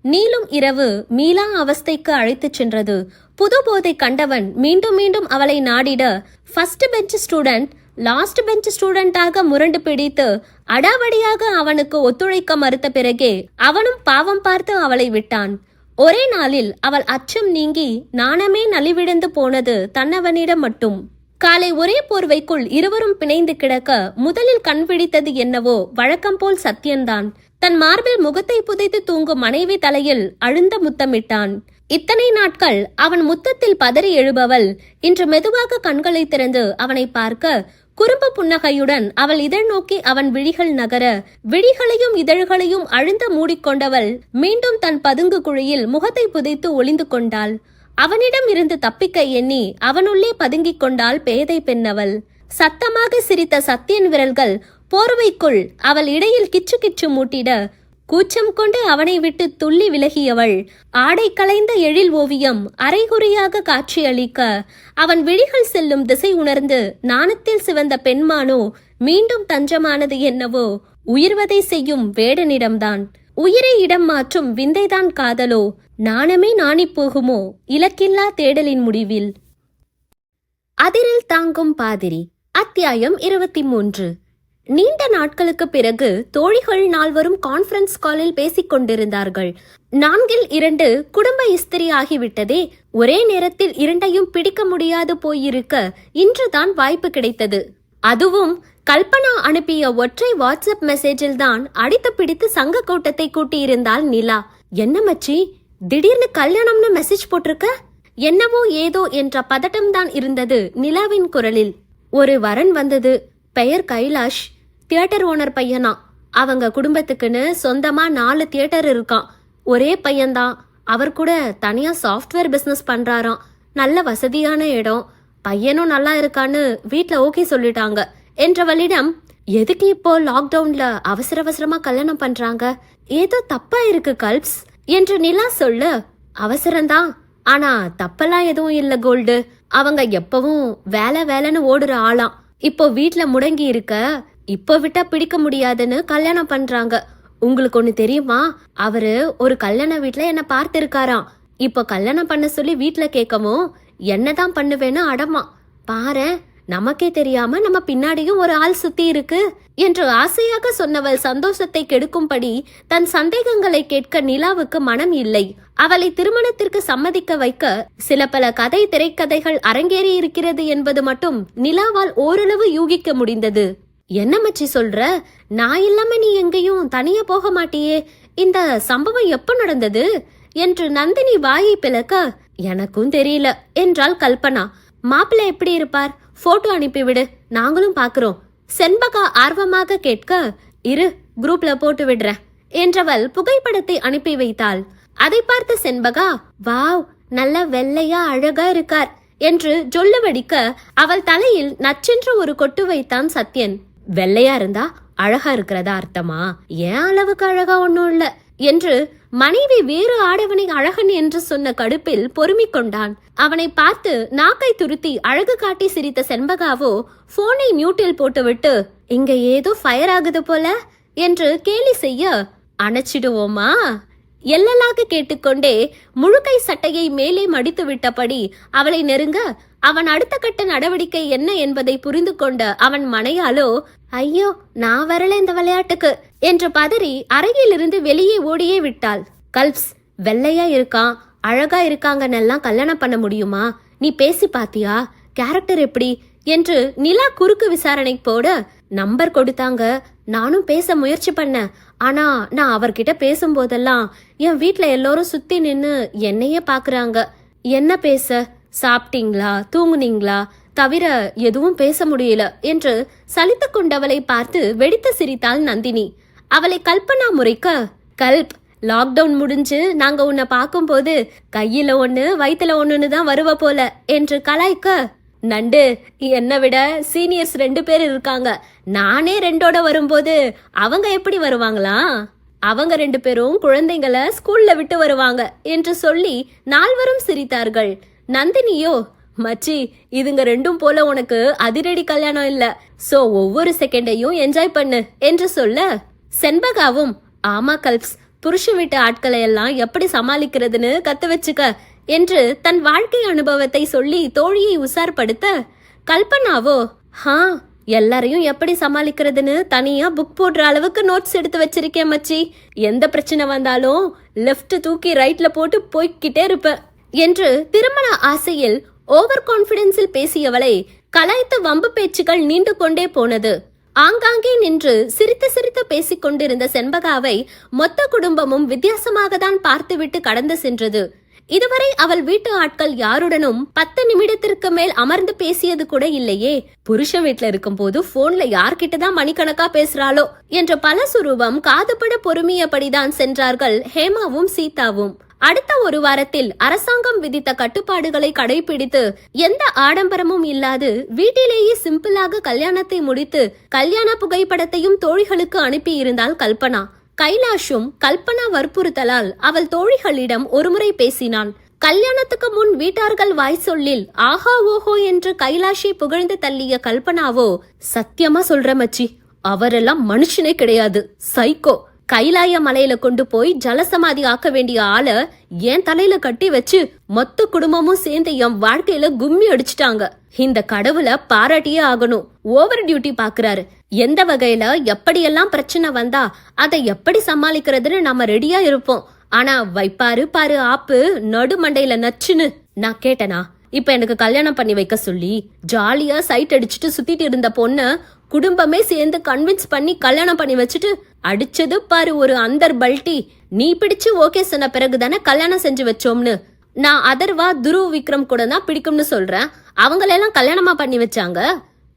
A: நீளும் இரவு மீளா அவஸ்தைக்கு அழைத்துச் சென்றது. புது போதை கண்டவன் மீண்டும் மீண்டும் அவளை நாடிட, first bench student last bench ஸ்டூடெண்டாக முரண்டு பிடித்து அடாவடியாக அவனுக்கு ஒத்துழைக்க மறுத்த பிறகே அவனும் பாவம் பார்த்து அவளை விட்டான். ஒரே நாளில் அவள் அச்சம் நீங்கி நாணமே நலிவிழந்து போனது தன்னவனிடம் மட்டும். காலை ஒரே போர்வைக்குள் இருவரும் பிணைந்து கிடக்க முதலில் கண் பிடித்தது என்னவோ வழக்கம் போல் சத்யன்தான். தன் மார்பில் முகத்தை புதைத்து தூங்கும் மனைவி தலையில் அழுந்த முத்தமிட்டான். இத்தனை நாட்கள் அவன் முத்தத்தில் பதறி எழுபவள் இன்று மெதுவாக கண்களை திறந்து அவனை பார்க்க குறும்பு புன்னகையுடன் அவள் இதழ் நோக்கி அவன் விழிகள் நகர விழிகளையும் இதழ்களையும் அழுந்த மூடிக்கொண்டவள் மீண்டும் தன் பதுங்கு குழியில் முகத்தை புதைத்து ஒளிந்து கொண்டாள். அவனிடம் இருந்து தப்பிக்க எண்ணி அவனுள்ளே பதுங்கிக் கொண்டாள் பேதை பெண்ணவள். சத்தமாக சிரித்த சத்யன் விரல்கள் போர்வைக்குள் அவள் இடையில் கிச்சு கிச்சு மூட்டிட கூச்சம் கொண்டு அவனை விட்டு துள்ளி விலகியவள் ஆடை களைந்த எழில் ஓவியம் அரைகுறையாக காட்சியளிக்க அவன் விழிகள் செல்லும் திசை உணர்ந்து நாணத்தில் சிவந்த பெண்மானோ மீண்டும் தஞ்சமானது என்னவோ உயிர்வதை செய்யும் வேடனிடம்தான். உயிரை இடம் மாற்றும் விந்தைதான் காதலோ, நாணமே நாணிப் போகுமோ இலக்கில்லா தேடலின் முடிவில். அதிரில் தாங்கும் பாதிரி. அத்தியாயம் 23. நீண்ட நாட்களுக்கு பிறகு தோழிகள் நால்வரும் கான்ஃபரன்ஸ் காலில் பேசிக் கொண்டிருந்தார்கள். 4 குடும்ப இஸ்திரி ஆகிவிட்டதே. ஒரே நேரத்தில் 2ஐயும் பிடிக்க முடியாது போயிருக்க இன்றுதான் வாய்ப்பு கிடைத்தது. அதுவும் கல்பனா அனுப்பிய ஒற்றை வாட்ஸ்அப் மெசேஜில் தான் அடித்து பிடித்து சங்க கூட்டத்தை கூட்டியிருந்தாள் நிலா. என்ன மச்சி, திடீர்னு கல்யாணம்னு மெசேஜ் போட்டிருக்க? என்னவோ ஏதோ என்ற பதட்டம் தான் இருந்தது நிலாவின் குரலில். ஒரு வரன் வந்தது. பெயர் கைலாஷ். தியேட்டர் ஓனர் பையனா. அவங்க குடும்பத்துக்குன்னு சொந்தமா 4 தியேட்டர் இருக்கான். ஒரே பையன்தான். அவர் கூட தனியா சாஃப்ட்வேர் பிசினஸ் பண்றாராம். நல்ல வசதியான இடம். பையனும் நல்லா இருக்கான்னு வீட்ல ஓகே சொல்லிட்டாங்க என்றவளிடம், எதுக்கு இப்போ லாக்டவுன்ல அவசர அவசரமா கல்யாணம் பண்றாங்க? ஏதோ தப்பா இருக்கு கல்ப்ஸ் என்று நிலா சொல்ல, அவசரம்தான், ஆனா தப்பெல்லாம் எதுவும் இல்ல கோல்டு. அவங்க எப்பவும் வேலை வேலைன்னு ஓடுற ஆளாம். இப்போ வீட்ல முடங்கி இருக்க, இப்போ விட்டா பிடிக்க முடியாதுன்னு கல்யாணம் பண்றாங்க. உங்களுக்கு ஒண்ணு தெரியுமா? அவரு ஒரு கல்யாண வீட்ல என்ன பார்த்திருக்காராம். இப்போ கல்யாணம் பண்ண சொல்லி வீட்ல கேட்கவும் என்னதான் பண்ணுவேன்னு அடமா. பாரு, நமக்கே தெரியாம நம்ம பின்னாடியும் ஒரு ஆள் சுத்தி இருக்கு என்று ஆசையாக சொன்னவள் சந்தோஷத்தை கெடுக்கும்படி தன் சந்தேகங்களை கேட்க நிலாவுக்கு மனம் இல்லை. அவளை திருமணத்திற்கு சம்மதிக்க வைக்க சில பல கதை திரைக்கதைகள் அரங்கேறி இருக்கிறது என்பது மட்டும் நிலாவால் ஓரளவு யூகிக்க முடிந்தது. என்ன மச்சி சொல்ற? நான் இல்லாம நீ எங்கேயும் தனியா போக மாட்டியே. இந்த சம்பவம் எப்ப நடந்தது என்று நந்தினி வாயை பிளக்க, எனக்கும் தெரியல என்றாள் கல்பனா. மாப்பிள்ளை எப்படி இருப்பார்? போட்டோ அனுப்பிவிடு, நாங்களும் பாக்குறோம். செண்பகா ஆர்வமாக கேட்க, இரு குரூப்ல போட்டு விடுறேன் என்றவள் புகைப்படத்தை அனுப்பி வைத்தாள். அதை பார்த்த செண்பகா, வாவ், நல்ல வெள்ளையா அழகா இருக்கார் என்று ஜொல்லுவடிக்க அவள் தலையில் நச்சென்று ஒரு கொட்டு வைத்தான் சத்யன். வெள்ளையா இருந்தா அழகா இருக்கிறதா அர்த்தமா? ஏன் அளவுக்கு அழகா ஒன்னும் இல்ல என்று மனைவி வேறு ஆடவனை அழகன் என்று சொன்ன கடுப்பில் பொறுமிக் கொண்டான். அவனை பார்த்து நாக்கை துருத்தி அழகு காட்டி சிரித்த செண்பகாவோ போனை மியூட்டில் போட்டுவிட்டு, இங்க ஏதோ ஃபயர் ஆகுது போல என்று கேலி செய்ய, அணைச்சிடுவோமா எல்லலாக கேட்டுக்கொண்டே முழுக்கை சட்டையை மேலே மடித்து விட்டபடி அவளை நெருங்க, அவன் அடுத்த கட்ட நடவடிக்கை என்ன என்பதை புரிந்து கொண்ட அவன் மனையாலோ, ஐயோ நான் வரல இந்த விளையாட்டுக்கு என்று பதறி அறையிலிருந்து வெளியே ஓடியே விட்டாள். கல்ப்ஸ், வெள்ளையா இருக்கான், அழகா இருக்காங்கன்னெல்லாம் கல்யாணம் பண்ண முடியுமா? நீ பேசி பாத்தியா? கேரக்டர் எப்படி என்று நிலா குறுக்கு விசாரணை போட, நம்பர் கொடுத்தாங்க, நானும் பேச முயற்சி பண்ணேன். ஆனா நான் அவர்கிட்ட பேசும்போதெல்லாம் என் வீட்ல எல்லோரும் சுத்தி நின்னு என்னையே பாக்குறாங்க. என்ன பேச? சாப்பிட்டீங்களா, தூங்குனீங்களா தவிர எதுவும் பேச முடியல என்று சலித்து கொண்டவளை பார்த்து வெடித்து சிரித்தாள் நந்தினி. அவளை கல்பனா முறைக்க, கல்ப், லாக்டவுன் முடிஞ்சு நாங்க உன்னை பார்க்கும்போது கையில ஒண்ணு வயிற்றுல ஒண்ணுன்னு தான் வருவ போல என்று கலாய்க்க, நண்டு, என்னை விட சீனியர்ஸ் 2 பேர் இருக்காங்க. நானே 2ஓட வரும்போது அவங்க எப்படி வருவாங்களா? அவங்க 2 பேரும் குழந்தைங்களை ஸ்கூல்ல விட்டு வருவாங்க என்று சொல்லி நால்வரும் சிரித்தார்கள். நந்தினியோ, மச்சி, இதுங்க 2ம் போல உனக்கு அதிரடி கல்யாணம் இல்ல, சோ ஒவ்வொரு செகண்டையும் என்ஜாய் பண்ணு என்று சொல்ல, செண்பகாவும், ஆமா கல்ப்ஸ், புருஷ வீட்டு ஆட்களை எல்லாம் எப்படி சமாளிக்கிறதுன்னு கத்து வச்சுக்க என்று தன் வாழ்க்கை அனுபவத்தை சொல்லி தோழியை உசார்படுத்த, கல்பனாவோ, எல்லாரையும் எப்படி சமாளிக்கிறதுன்னு தனியா புக் போடுற அளவுக்கு நோட்ஸ் எடுத்து வச்சிருக்கேன் மச்சி. எந்த பிரச்சனை வந்தாலும் லெஃப்ட் தூக்கி ரைட்ல போட்டு போய்கிட்டே இருப்பேன் என்று திருமண ஆசையில் ஓவர் கான்பிடன்ஸில் பேசியவளை கலாய்த்து வம்பு பேச்சுகள் நீண்டு கொண்டே போனது. ஆங்காங்கே நின்று சிரித்து சிரித்து பேசிக் கொண்டிருந்த செண்பகாவை மொத்த குடும்பமும் வித்தியாசமாக தான் பார்த்துவிட்டு கடந்து சென்றது. இதுவரை அவள் வீட்டு ஆட்கள் யாருடனும் 10 நிமிடத்திற்கு மேல் அமர்ந்து பேசியது கூட இல்லையே. புருஷன் வீட்டுல இருக்கும் போது போன்ல யார்கிட்டதான் மணிக்கணக்கா பேசுறாளோ என்ற பல சுரூபம் காதுபட பொறுமியபடிதான் சென்றார்கள் ஹேமாவும் சீதாவும். அடுத்த ஒரு வாரத்தில் அரசாங்கம் விதித்த கட்டுப்பாடுகளை கடைபிடித்து எந்த ஆடம்பரமும் இல்லாது வீட்டிலேயே சிம்பிளாக கல்யாணத்தை முடித்து கல்யாண புகைப்படத்தையும் தோழிகளுக்கு அனுப்பி இருந்தாள் கல்பனா. கைலாஷும் கல்பனா வற்புறுத்தலால் அவள் தோழிகளிடம் ஒருமுறை பேசினான். கல்யாணத்துக்கு முன் வீட்டார்கள் வாய் சொல்லில் ஆஹா ஓஹோ என்று கைலாஷை புகழ்ந்து தள்ளிய கல்பனாவோ, சத்தியமா சொல்ற மச்சி, அவரெல்லாம் மனுஷனே கிடையாது, சைக்கோ. கைலாய மலையில கொண்டு போய் ஜலசமாதி ஆக்க வேண்டிய ஆள என் தலையில கட்டி வச்சு மொத்த குடும்பமும் சேர்ந்து என் வாழ்க்கையில கும்மி அடிச்சுட்டாங்க. இந்த கடவுளை பாராட்டியே ஆகணும். ஓவர் டியூட்டி பாக்குறாரு. எந்த வகையில எப்படியெல்லாம் பிரச்சனை வந்தா அதை எப்படி சமாளிக்கிறதுன்னு நம்ம ரெடியா இருப்போம். ஆனா வைப்பாரு பாரு ஆப்பு நடு மண்டையில நச்சுன்னு. நான் கேட்டனா, இப்ப எனக்கு கல்யாணம் பண்ணி வைக்க சொல்லி ஜாலியா சைட் அடிச்சுட்டு சுத்திட்டு இருந்த பொண்ண குடும்பமே சேர்ந்து கன்வின்ஸ் பண்ணி கல்யாணம் பண்ணி வச்சுட்டு அடிச்சது பாரு ஒரு அந்தர் பல்ட்டி. நீ பிடிச்சு ஓகே சொன்ன பிறகுதானே கல்யாணம் செஞ்சு வச்சோம்னு. நான் அதர்வா துருவ் விக்ரம் கூட தான் பிடிக்கும்னு சொல்றேன். அவங்களெல்லாம் கல்யாணமா பண்ணி வச்சாங்க.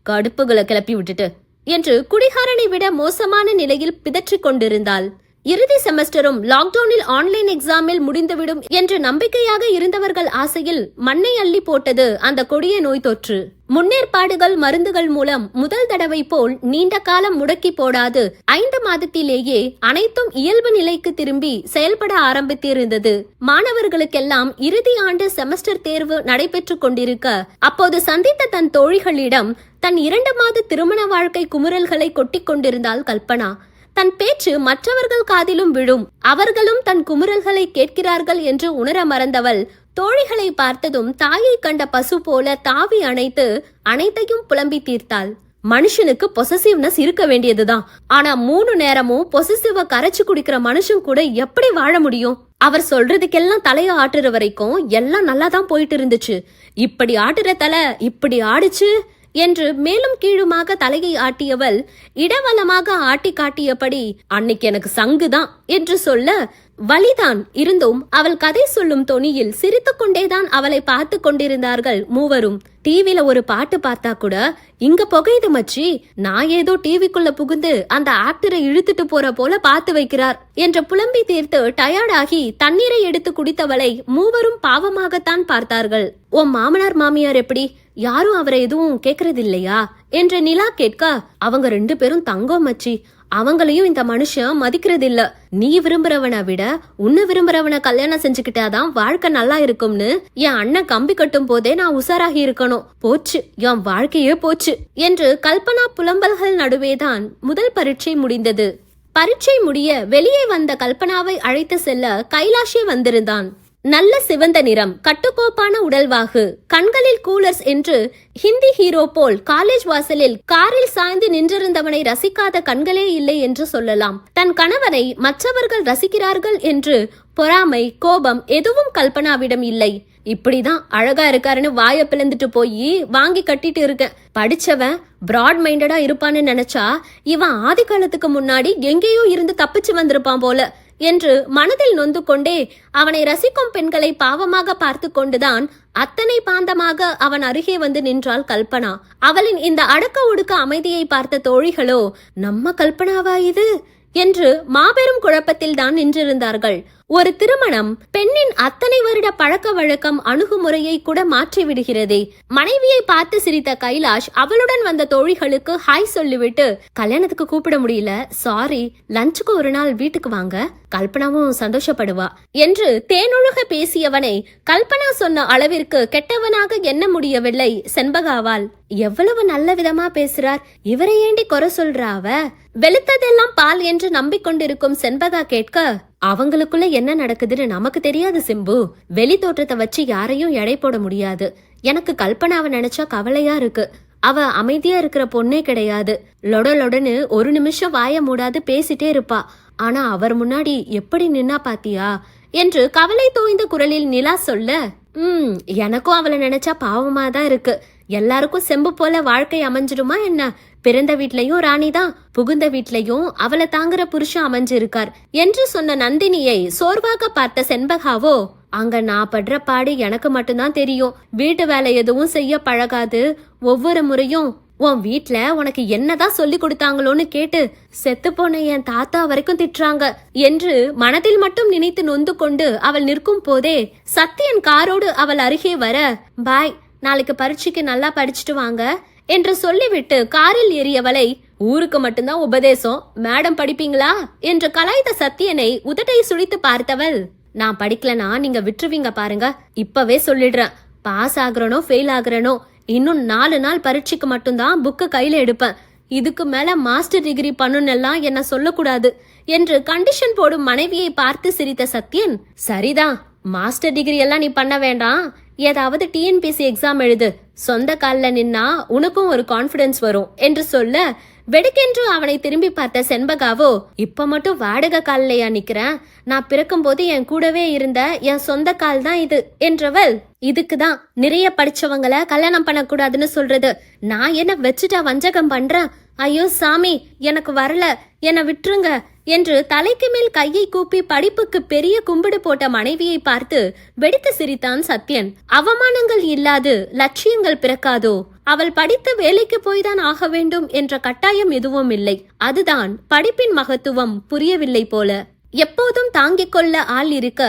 A: கடுப்புகளை கிளப்பி விட்டுட்டு என்று குடிகாரனை விட மோசமான நிலையில் பிதற்றிக் கொண்டிருந்தாள். இறுதி செமஸ்டரும் லாக்டவுனில் ஆன்லைன் எக்ஸாமில் முடிந்துவிடும் என்று நம்பிக்கையாக இருந்தவர்கள் ஆசையில் மண்ணை அள்ளி போட்டது அந்த கொடிய நோய் தொற்று. முன்னேற்பாடுகள் மருந்துகள் மூலம் முதல் தடவை போல் நீண்ட காலம் முடக்கி போடாது 5 மாதத்திலேயே அனைத்தும் இயல்பு நிலைக்கு திரும்பி செயல்பட ஆரம்பித்திருந்தது. மாணவர்களுக்கெல்லாம் இறுதி ஆண்டு செமஸ்டர் தேர்வு நடைபெற்று கொண்டிருக்க அப்போது சந்தித்த தன் தோழிகளிடம் தன் 2 மாத திருமண வாழ்க்கை குமுறல்களை கொட்டிக் கொண்டிருந்தாள் கல்பனா. தன் பேச்சு மற்றவர்கள் காதிலும் விழும், அவர்களும் தன் குமுறல்களை கேட்கிறார்கள் என்று உணர மறந்தவள் தோழிகளை பார்த்ததும் தாயை கண்ட பசு போல தாவி அணைத்து அனைத்தையும் புலம்பி தீர்த்தாள். மனுஷனுக்கு பொசசிவ்னஸ் இருக்க வேண்டியதுதான். ஆனா 3 நேரமும் பொசசிவ கரைச்சு குடிக்கிற மனுஷன் கூட எப்படி வாழ முடியும்? அவர் சொல்றதுக்கெல்லாம் தலைய ஆட்டுற வரைக்கும் எல்லாம் நல்லா தான் போயிட்டு இருந்துச்சு. இப்படி ஆட்டுற தலை இப்படி ஆடுச்சு என்று மேலும் கீழுமாக தலையை ஆட்டியவள் இடவலமாக ஆட்டி காட்டியபடி அன்னைக்கு எனக்கு சங்குதான் என்று சொல்ல வலிதான் இருந்தும் அவள் கதை சொல்லும் தொனியில் சிரித்து கொண்டேதான் அவளை பார்த்து கொண்டிருந்தார்கள் மூவரும். டிவில ஒரு பாட்டு பார்த்தா கூட இங்க புகையுது மச்சி, நான் ஏதோ டிவிக்குள்ள புகுந்து அந்த ஆக்டரை இழுத்துட்டு போற போல பார்த்து வைக்கிறார் என்ற புலம்பி தீர்த்து டயர்டாகி தண்ணீரை எடுத்து குடித்தவளை மூவரும் பாவமாகத்தான் பார்த்தார்கள். உன் மாமனார் மாமியார் எப்படி, யாரும் அவரை எதுவும் கேக்குறது இல்லையா என்று நிலா கேட்க, அவங்க 2 பேரும் தங்கம் மச்சி, அவங்களையும் இந்த மனுஷன் மதிக்கிறது இல்ல. நீ விரும்புறவனை விட உன்ன விரும்புறவனை கல்யாணம் செஞ்சுக்கிட்டாதான் வாழ்க்கை நல்லா இருக்கும்னு என் அண்ணன் கம்பி கட்டும் போதே நான் உசாராகி இருக்கணும். போச்சு, என் வாழ்க்கையே போச்சு என்று கல்பனா புலம்பல்கள் நடுவேதான் முதல் பரீட்சை முடிந்தது. பரீட்சை முடிய வெளியே வந்த கல்பனாவை அழைத்து செல்ல கைலாஷே வந்திருந்தான். நல்ல சிவந்த நிறம், கட்டுக்கோப்பான உடல்வாகு, கண்களில் கூலர்ஸ் என்று ஹிந்தி ஹீரோ போல் காலேஜ் வாசலில் காரில் சாய்ந்து நின்றிருந்தவனை ரசிக்காத கண்களே இல்லை என்று சொல்லலாம். தன் கணவனை மற்றவர்கள் ரசிக்கிறார்கள் என்று பொறாமை கோபம் எதுவும் கல்பனாவிடம் இல்லை. இப்படிதான் அழகா இருக்காருன்னு வாய பிளந்துட்டு போய் வாங்கி கட்டிட்டு இருக்க. படிச்சவன் பிராட் மைண்டடா இருப்பான்னு நினைச்சா இவன் ஆதி காலத்துக்கு முன்னாடி எங்கேயோ இருந்து தப்பிச்சு வந்திருப்பான் போல என்று மனதில் நொந்து கொண்டே அவனை ரசிக்கும் பெண்களை பாவமாக பார்த்து கொண்டுதான் அத்தனை பாந்தமாக அவன் அருகே வந்து நின்றாள் கல்பனா. அவளின் இந்த அடக்க ஒடுக்க அமைதியை பார்த்த தோழிகளோ, நம்ம கல்பனாவா இது என்று மாபெரும் குழப்பத்தில் தான் நின்றிருந்தார்கள். ஒரு திருமணம் பெண்ணின் அத்தனை வருட பழக்க வழக்கம் அணுகுமுறையை கூட மாற்றி விடுகிறதே. மனைவியை பார்த்து சிரித்த கைலாஷ் அவளுடன் வந்த தோழிகளுக்கு ஹாய் சொல்லிவிட்டு, கல்யாணத்துக்கு கூப்பிட முடியல, சாரி, லஞ்சுக்கு ஒரு நாள் வீட்டுக்கு வாங்க, கல்பனாவும் சந்தோஷப்படுவா என்று தேனொழுக பேசியவனை கல்பனா சொன்ன அளவிற்கு கெட்டவனாக எண்ண முடியவில்லை செண்பகாவால். எவ்வளவு நல்ல விதமா பேசுறார், இவரை ஏண்டி குறை சொல்றாவ? வெளுத்ததெல்லாம் பால் என்று நம்பிக்கொண்டிருக்கும் செண்பகா கேட்க, அவங்களுக்குள்ள என்ன நடக்குதுன்னு நமக்கு தெரியாது சிம்பு. வெளி தோற்றத்தை வச்சு யாரையும் எடை போட முடியாது. எனக்கு கல்பனாவை நினைச்சா கவலையா இருக்கு. அவ அமைதியா இருக்கிற பொண்ணே கிடையாது. லொடலொடன்னு ஒரு நிமிஷம் வாய மூடாது பேசிட்டே இருப்பா. ஆனா அவர் முன்னாடி எப்படி நின்னா பாத்தியா என்று கவலை தோய்ந்த குரலில் நிலா சொல்ல, எனக்கும் அவளை நினைச்சா பாவமாதான் இருக்கு. எல்லாருக்கும் செம்பு போல வாழ்க்கை அமைஞ்சிடுமா என்ன? பிறந்த வீட்லயும் ராணிதான், புகுந்த வீட்லயும் அவளை தாங்குற புருஷன் அமைஞ்சிருக்கார் என்று சொன்ன நந்தினியை சோர்வாக பார்த்த செண்பகாவோ, அங்க நான் படுற பாடு எனக்கு மட்டும்தான் தெரியும். வீட்டு வேலை எதுவும் செய்ய பழகாது. ஒவ்வொரு முறையும் உன் வீட்ல உனக்கு என்னதான் சொல்லி கொடுத்தாங்களோன்னு கேட்டு செத்து போன என் தாத்தா வரைக்கும் திட்டுறாங்க என்று மனதில் மட்டும் நினைத்து நொந்து கொண்டு அவள் நிற்கும் போதே சத்தியன் காரோடு அவள் அருகே வர, பாய், நாளைக்கு பரீட்சைக்கு நல்லா படிச்சுட்டு வாங்க என்று சொல்லிவிட்டு காரில் ஏறியவளை, ஊருக்கு மட்டும்தான் உபதேசம், மேடம் படிப்பீங்களா என்று கலாய்த்த சத்தியனை உதட்டை சுழித்து பார்த்தவள், நான் படிக்கலனா நீங்க விட்டுருவீங்க பாருங்க, இப்பவே சொல்லிடுறேன். பாஸ் ஆகுறனோ ஃபெயில் ஆகுறனோ, இன்னும் 4 நாள் பரீட்சைக்கு மட்டும்தான் புக்கு கையில எடுப்பேன். இதுக்கு மேல மாஸ்டர் டிகிரி பண்ணுன்னெல்லாம் என்ன சொல்லக்கூடாது என்று கண்டிஷன் போடும் மனைவியை பார்த்து சிரித்த சத்யன், சரிதான், மாஸ்டர் டிகிரி எல்லாம் நீ பண்ண வேண்டாம், ஏதாவது டிஎன்பிஎஸ்சி எக்ஸாம் எழுது, சொந்த காலில் நின்னா உனக்கும் ஒரு கான்பிடன்ஸ் வரும் என்று சொல்ல, வெடுக்கென்று அவனை திரும்பி பார்த்த செண்பகாவோ, இப்ப மட்டும் வாடகை காலிலையா நிக்கிறேன், நான் பிறக்கும் போது என் கூடவே இருந்த என் சொந்த கால் தான் இது என்றவள், இதுக்குதான் நிறைய படிச்சவங்களை கல்யாணம் பண்ணக்கூடாதுன்னு சொல்றது, நான் என்ன வச்சுட்டா வஞ்சகம் பண்றேன், ஐயோ சாமி எனக்கு வரல, என்னை விட்டுருங்க என்று தலைக்கு மேல் கையை கூப்பி படிப்புக்கு பெரிய கும்பிடு போட்ட மனைவியை பார்த்து வெடித்து சிரித்தான் சத்யன். அவமானங்கள் இல்லாது லட்சியங்கள் பிறக்காதோ? அவள் படித்து வேலைக்கு போய்தான் ஆக வேண்டும் என்ற கட்டாயம் எதுவும் இல்லை. அதுதான் படிப்பின் மகத்துவம் புரியவில்லை போல. எப்போதும் தாங்கிக் கொள்ள ஆள் இருக்க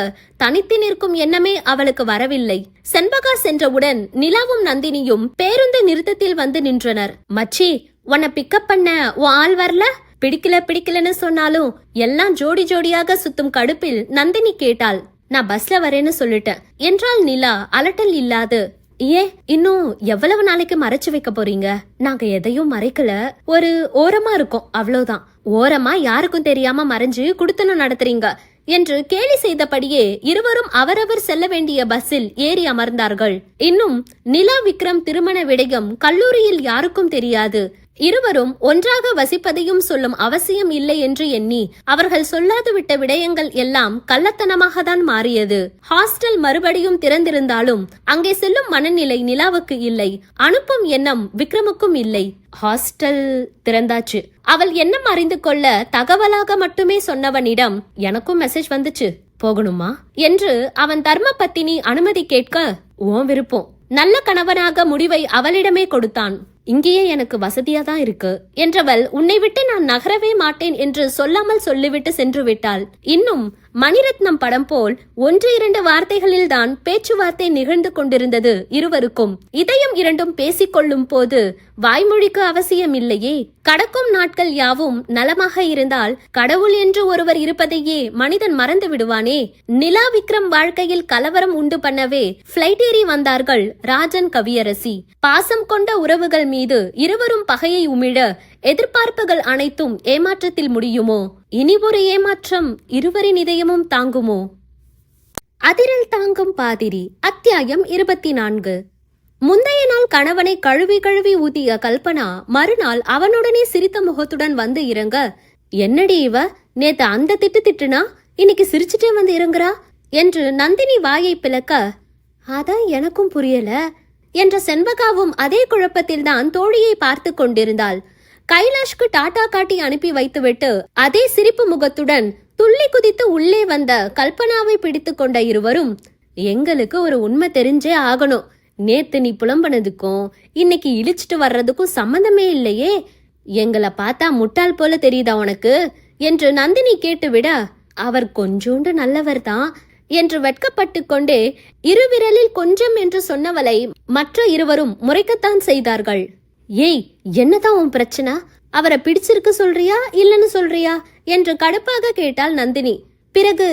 A: தனித்து நிற்கும் எண்ணமே அவளுக்கு வரவில்லை. செண்பகா சென்றவுடன் நிலாவும் நந்தினியும் பேருந்து நிறுத்தத்தில் வந்து நின்றனர். மச்சி, உன்னை பிக்கப் பண்ண உன் ஆள் வரல? பிடிக்கலன்னு சொன்னாலும் எல்லாம் ஜோடி ஜோடியாக சுத்தும் கடுப்பில் நந்தினி கேட்டாள். நான் பஸ்ல வரேன்னு சொல்லிட்டேன் என்றாள் நிலா அலட்டல் இல்லாது. ஏ, இன்னும் எவ்வளவு நாளைக்கு மறைச்சு வைக்க போறீங்க? நாங்க எதையும் மறைக்கல, ஒரு ஓரமா இருக்கோம், அவ்வளவுதான். ஓரமா யாருக்கும் தெரியாம மறைஞ்சு குடுத்தனும் நடத்துறீங்க என்று கேலி செய்தபடியே இருவரும் அவரவர் செல்ல வேண்டிய பஸ்ஸில் ஏறி அமர்ந்தார்கள். இன்னும் நிலா விக்ரம் திருமண விடயம் கல்லூரியில் யாருக்கும் தெரியாது. இருவரும் ஒன்றாக வசிப்பதையும் சொல்லும் அவசியம் இல்லை என்று எண்ணி அவர்கள் சொல்லாது விட்ட விடயங்கள் எல்லாம் கள்ளத்தனமாக தான் மாறியது. ஹாஸ்டல் மறுபடியும் திறந்திருந்தாலும் அங்கே செல்லும் மனநிலை நிலாவுக்கு இல்லை. அனுப்பும் எண்ணம் விக்ரமுக்கும் இல்லை. ஹாஸ்டல் திறந்தாச்சு. அவள் எண்ணம் அறிந்து கொள்ள தகவலாக மட்டுமே சொன்னவனிடம், எனக்கும் மெசேஜ் வந்துச்சு, போகணுமா என்று அவன் தர்ம பத்தினி அனுமதி கேட்க, ஓ விருப்பம். நல்ல கணவனாக முடிவை அவளிடமே கொடுத்தான். இங்கேயே எனக்கு வசதியா தான் இருக்கு என்றவள், உன்னை விட்டு நான் நகரவே மாட்டேன் என்று சொல்லாமல் சொல்லிவிட்டு சென்று விட்டாள். இன்னும் மணிரத்னம் படம் போல் 1-2 வார்த்தைகளில் தான் பேச்சுவார்த்தை நிகழ்ந்து கொண்டிருந்தது இருவருக்கும். இதயம் இரண்டும் பேசிக்கொள்ளும் போது வாய்மொழிக்கு அவசியம் இல்லையே. கடக்கும் நாட்கள் யாவும் நலமாக இருந்தால் கடவுள் என்று ஒருவர் இருப்பதையே மனிதன் மறந்து விடுவானே. நிலா விக்ரம் வாழ்க்கையில் கலவரம் உண்டு பண்ணவே பிளைட் ஏறி வந்தார்கள் ராஜன் கவியரசி. பாசம் கொண்ட உறவுகள் மீது இருவரும் பகையை உமிழ எதிர்பார்ப்புகள் அனைத்தும் ஏமாற்றத்தில் முடியுமோ? இனி ஒரு ஏமாற்றம் இருவரின் இதயமும் தாங்குமோ? அதிரல் தாங்கும் பாதிரி. அத்தியாயம் 24. முந்தைய நாள் கணவனை கழுவி கழுவி ஊதிய கல்பனா மறுநாள் அவனுடனே சிரித்த முகத்துடன் வந்து இறங்க, என்னடி இவ நேத்து அந்த திட்டுனா இன்னைக்கு சிரிச்சுட்டே வந்து இறங்குறா என்று நந்தினி வாயை பிளக்க, அதான் எனக்கும் புரியல என்ற செண்பகாவும் அதே குழப்பத்தில் தான் தோழியை பார்த்து கொண்டிருந்தாள். கைலாஷ்க்கு டாடா காட்டி அனுப்பி வைத்துவிட்டு அதே சிரிப்பு முகத்துடன் துள்ளி குதித்து உள்ளே வந்த கல்பனாவை பிடித்து கொண்ட இருவரும், எங்களுக்கு ஒரு உண்மை தெரிஞ்சே ஆகணும், நேத்து நீ புலம்பனதுக்கும் இன்னைக்கு இழிச்சிட்டு வர்றதுக்கும் சம்பந்தமே இல்லையே, எங்களை பார்த்தா முட்டாள் போல தெரியுதா உனக்கு என்று நந்தினி கேட்டுவிட, அவர் கொஞ்சோண்டு நல்லவர் தான் என்று வெட்கப்பட்டு கொண்டே இருவிரலில் கொஞ்சம் என்று சொன்னவளை மற்ற இருவரும் முறைக்கத்தான் செய்தார்கள். ஏய், என்னதான் உன் பிரச்சனை? அவரை பிடிச்சிருக்கு சொல்றியா இல்லன்னு சொல்றியா என்று கடுப்பாக கேட்டாள் நந்தினி. பிறகு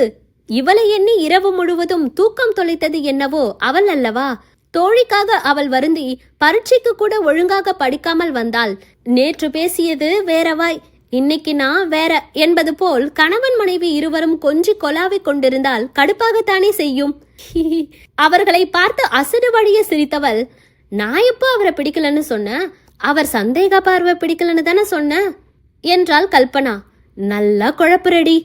A: இவளை எண்ணி இரவு முழுவதும் தூக்கம் தொலைத்தது என்னவோ அவள் அல்லவா? தோழிக்காக அவள் வருந்தி பரீட்சைக்கு கூட ஒழுங்காக படிக்காமல் வந்தாள். நேற்று பேசியது வேறவாய், இன்னைக்கு நான் வேற என்பது போல் கணவன் மனைவி இருவரும் கொஞ்சி கொலாவை கொண்டிருந்தால் கடுப்பாகத்தானே செய்யும். அவர்களை பார்த்து அசடு வழிய சிரித்தவள், நான் எப்போ அவரை பிடிக்கலன்னு சொன்ன, அவர் சந்தேக பார்வை பிடிக்கலன்னு தானே சொன்ன என்றாள் கல்பனா. நல்லா குழப்புரடி.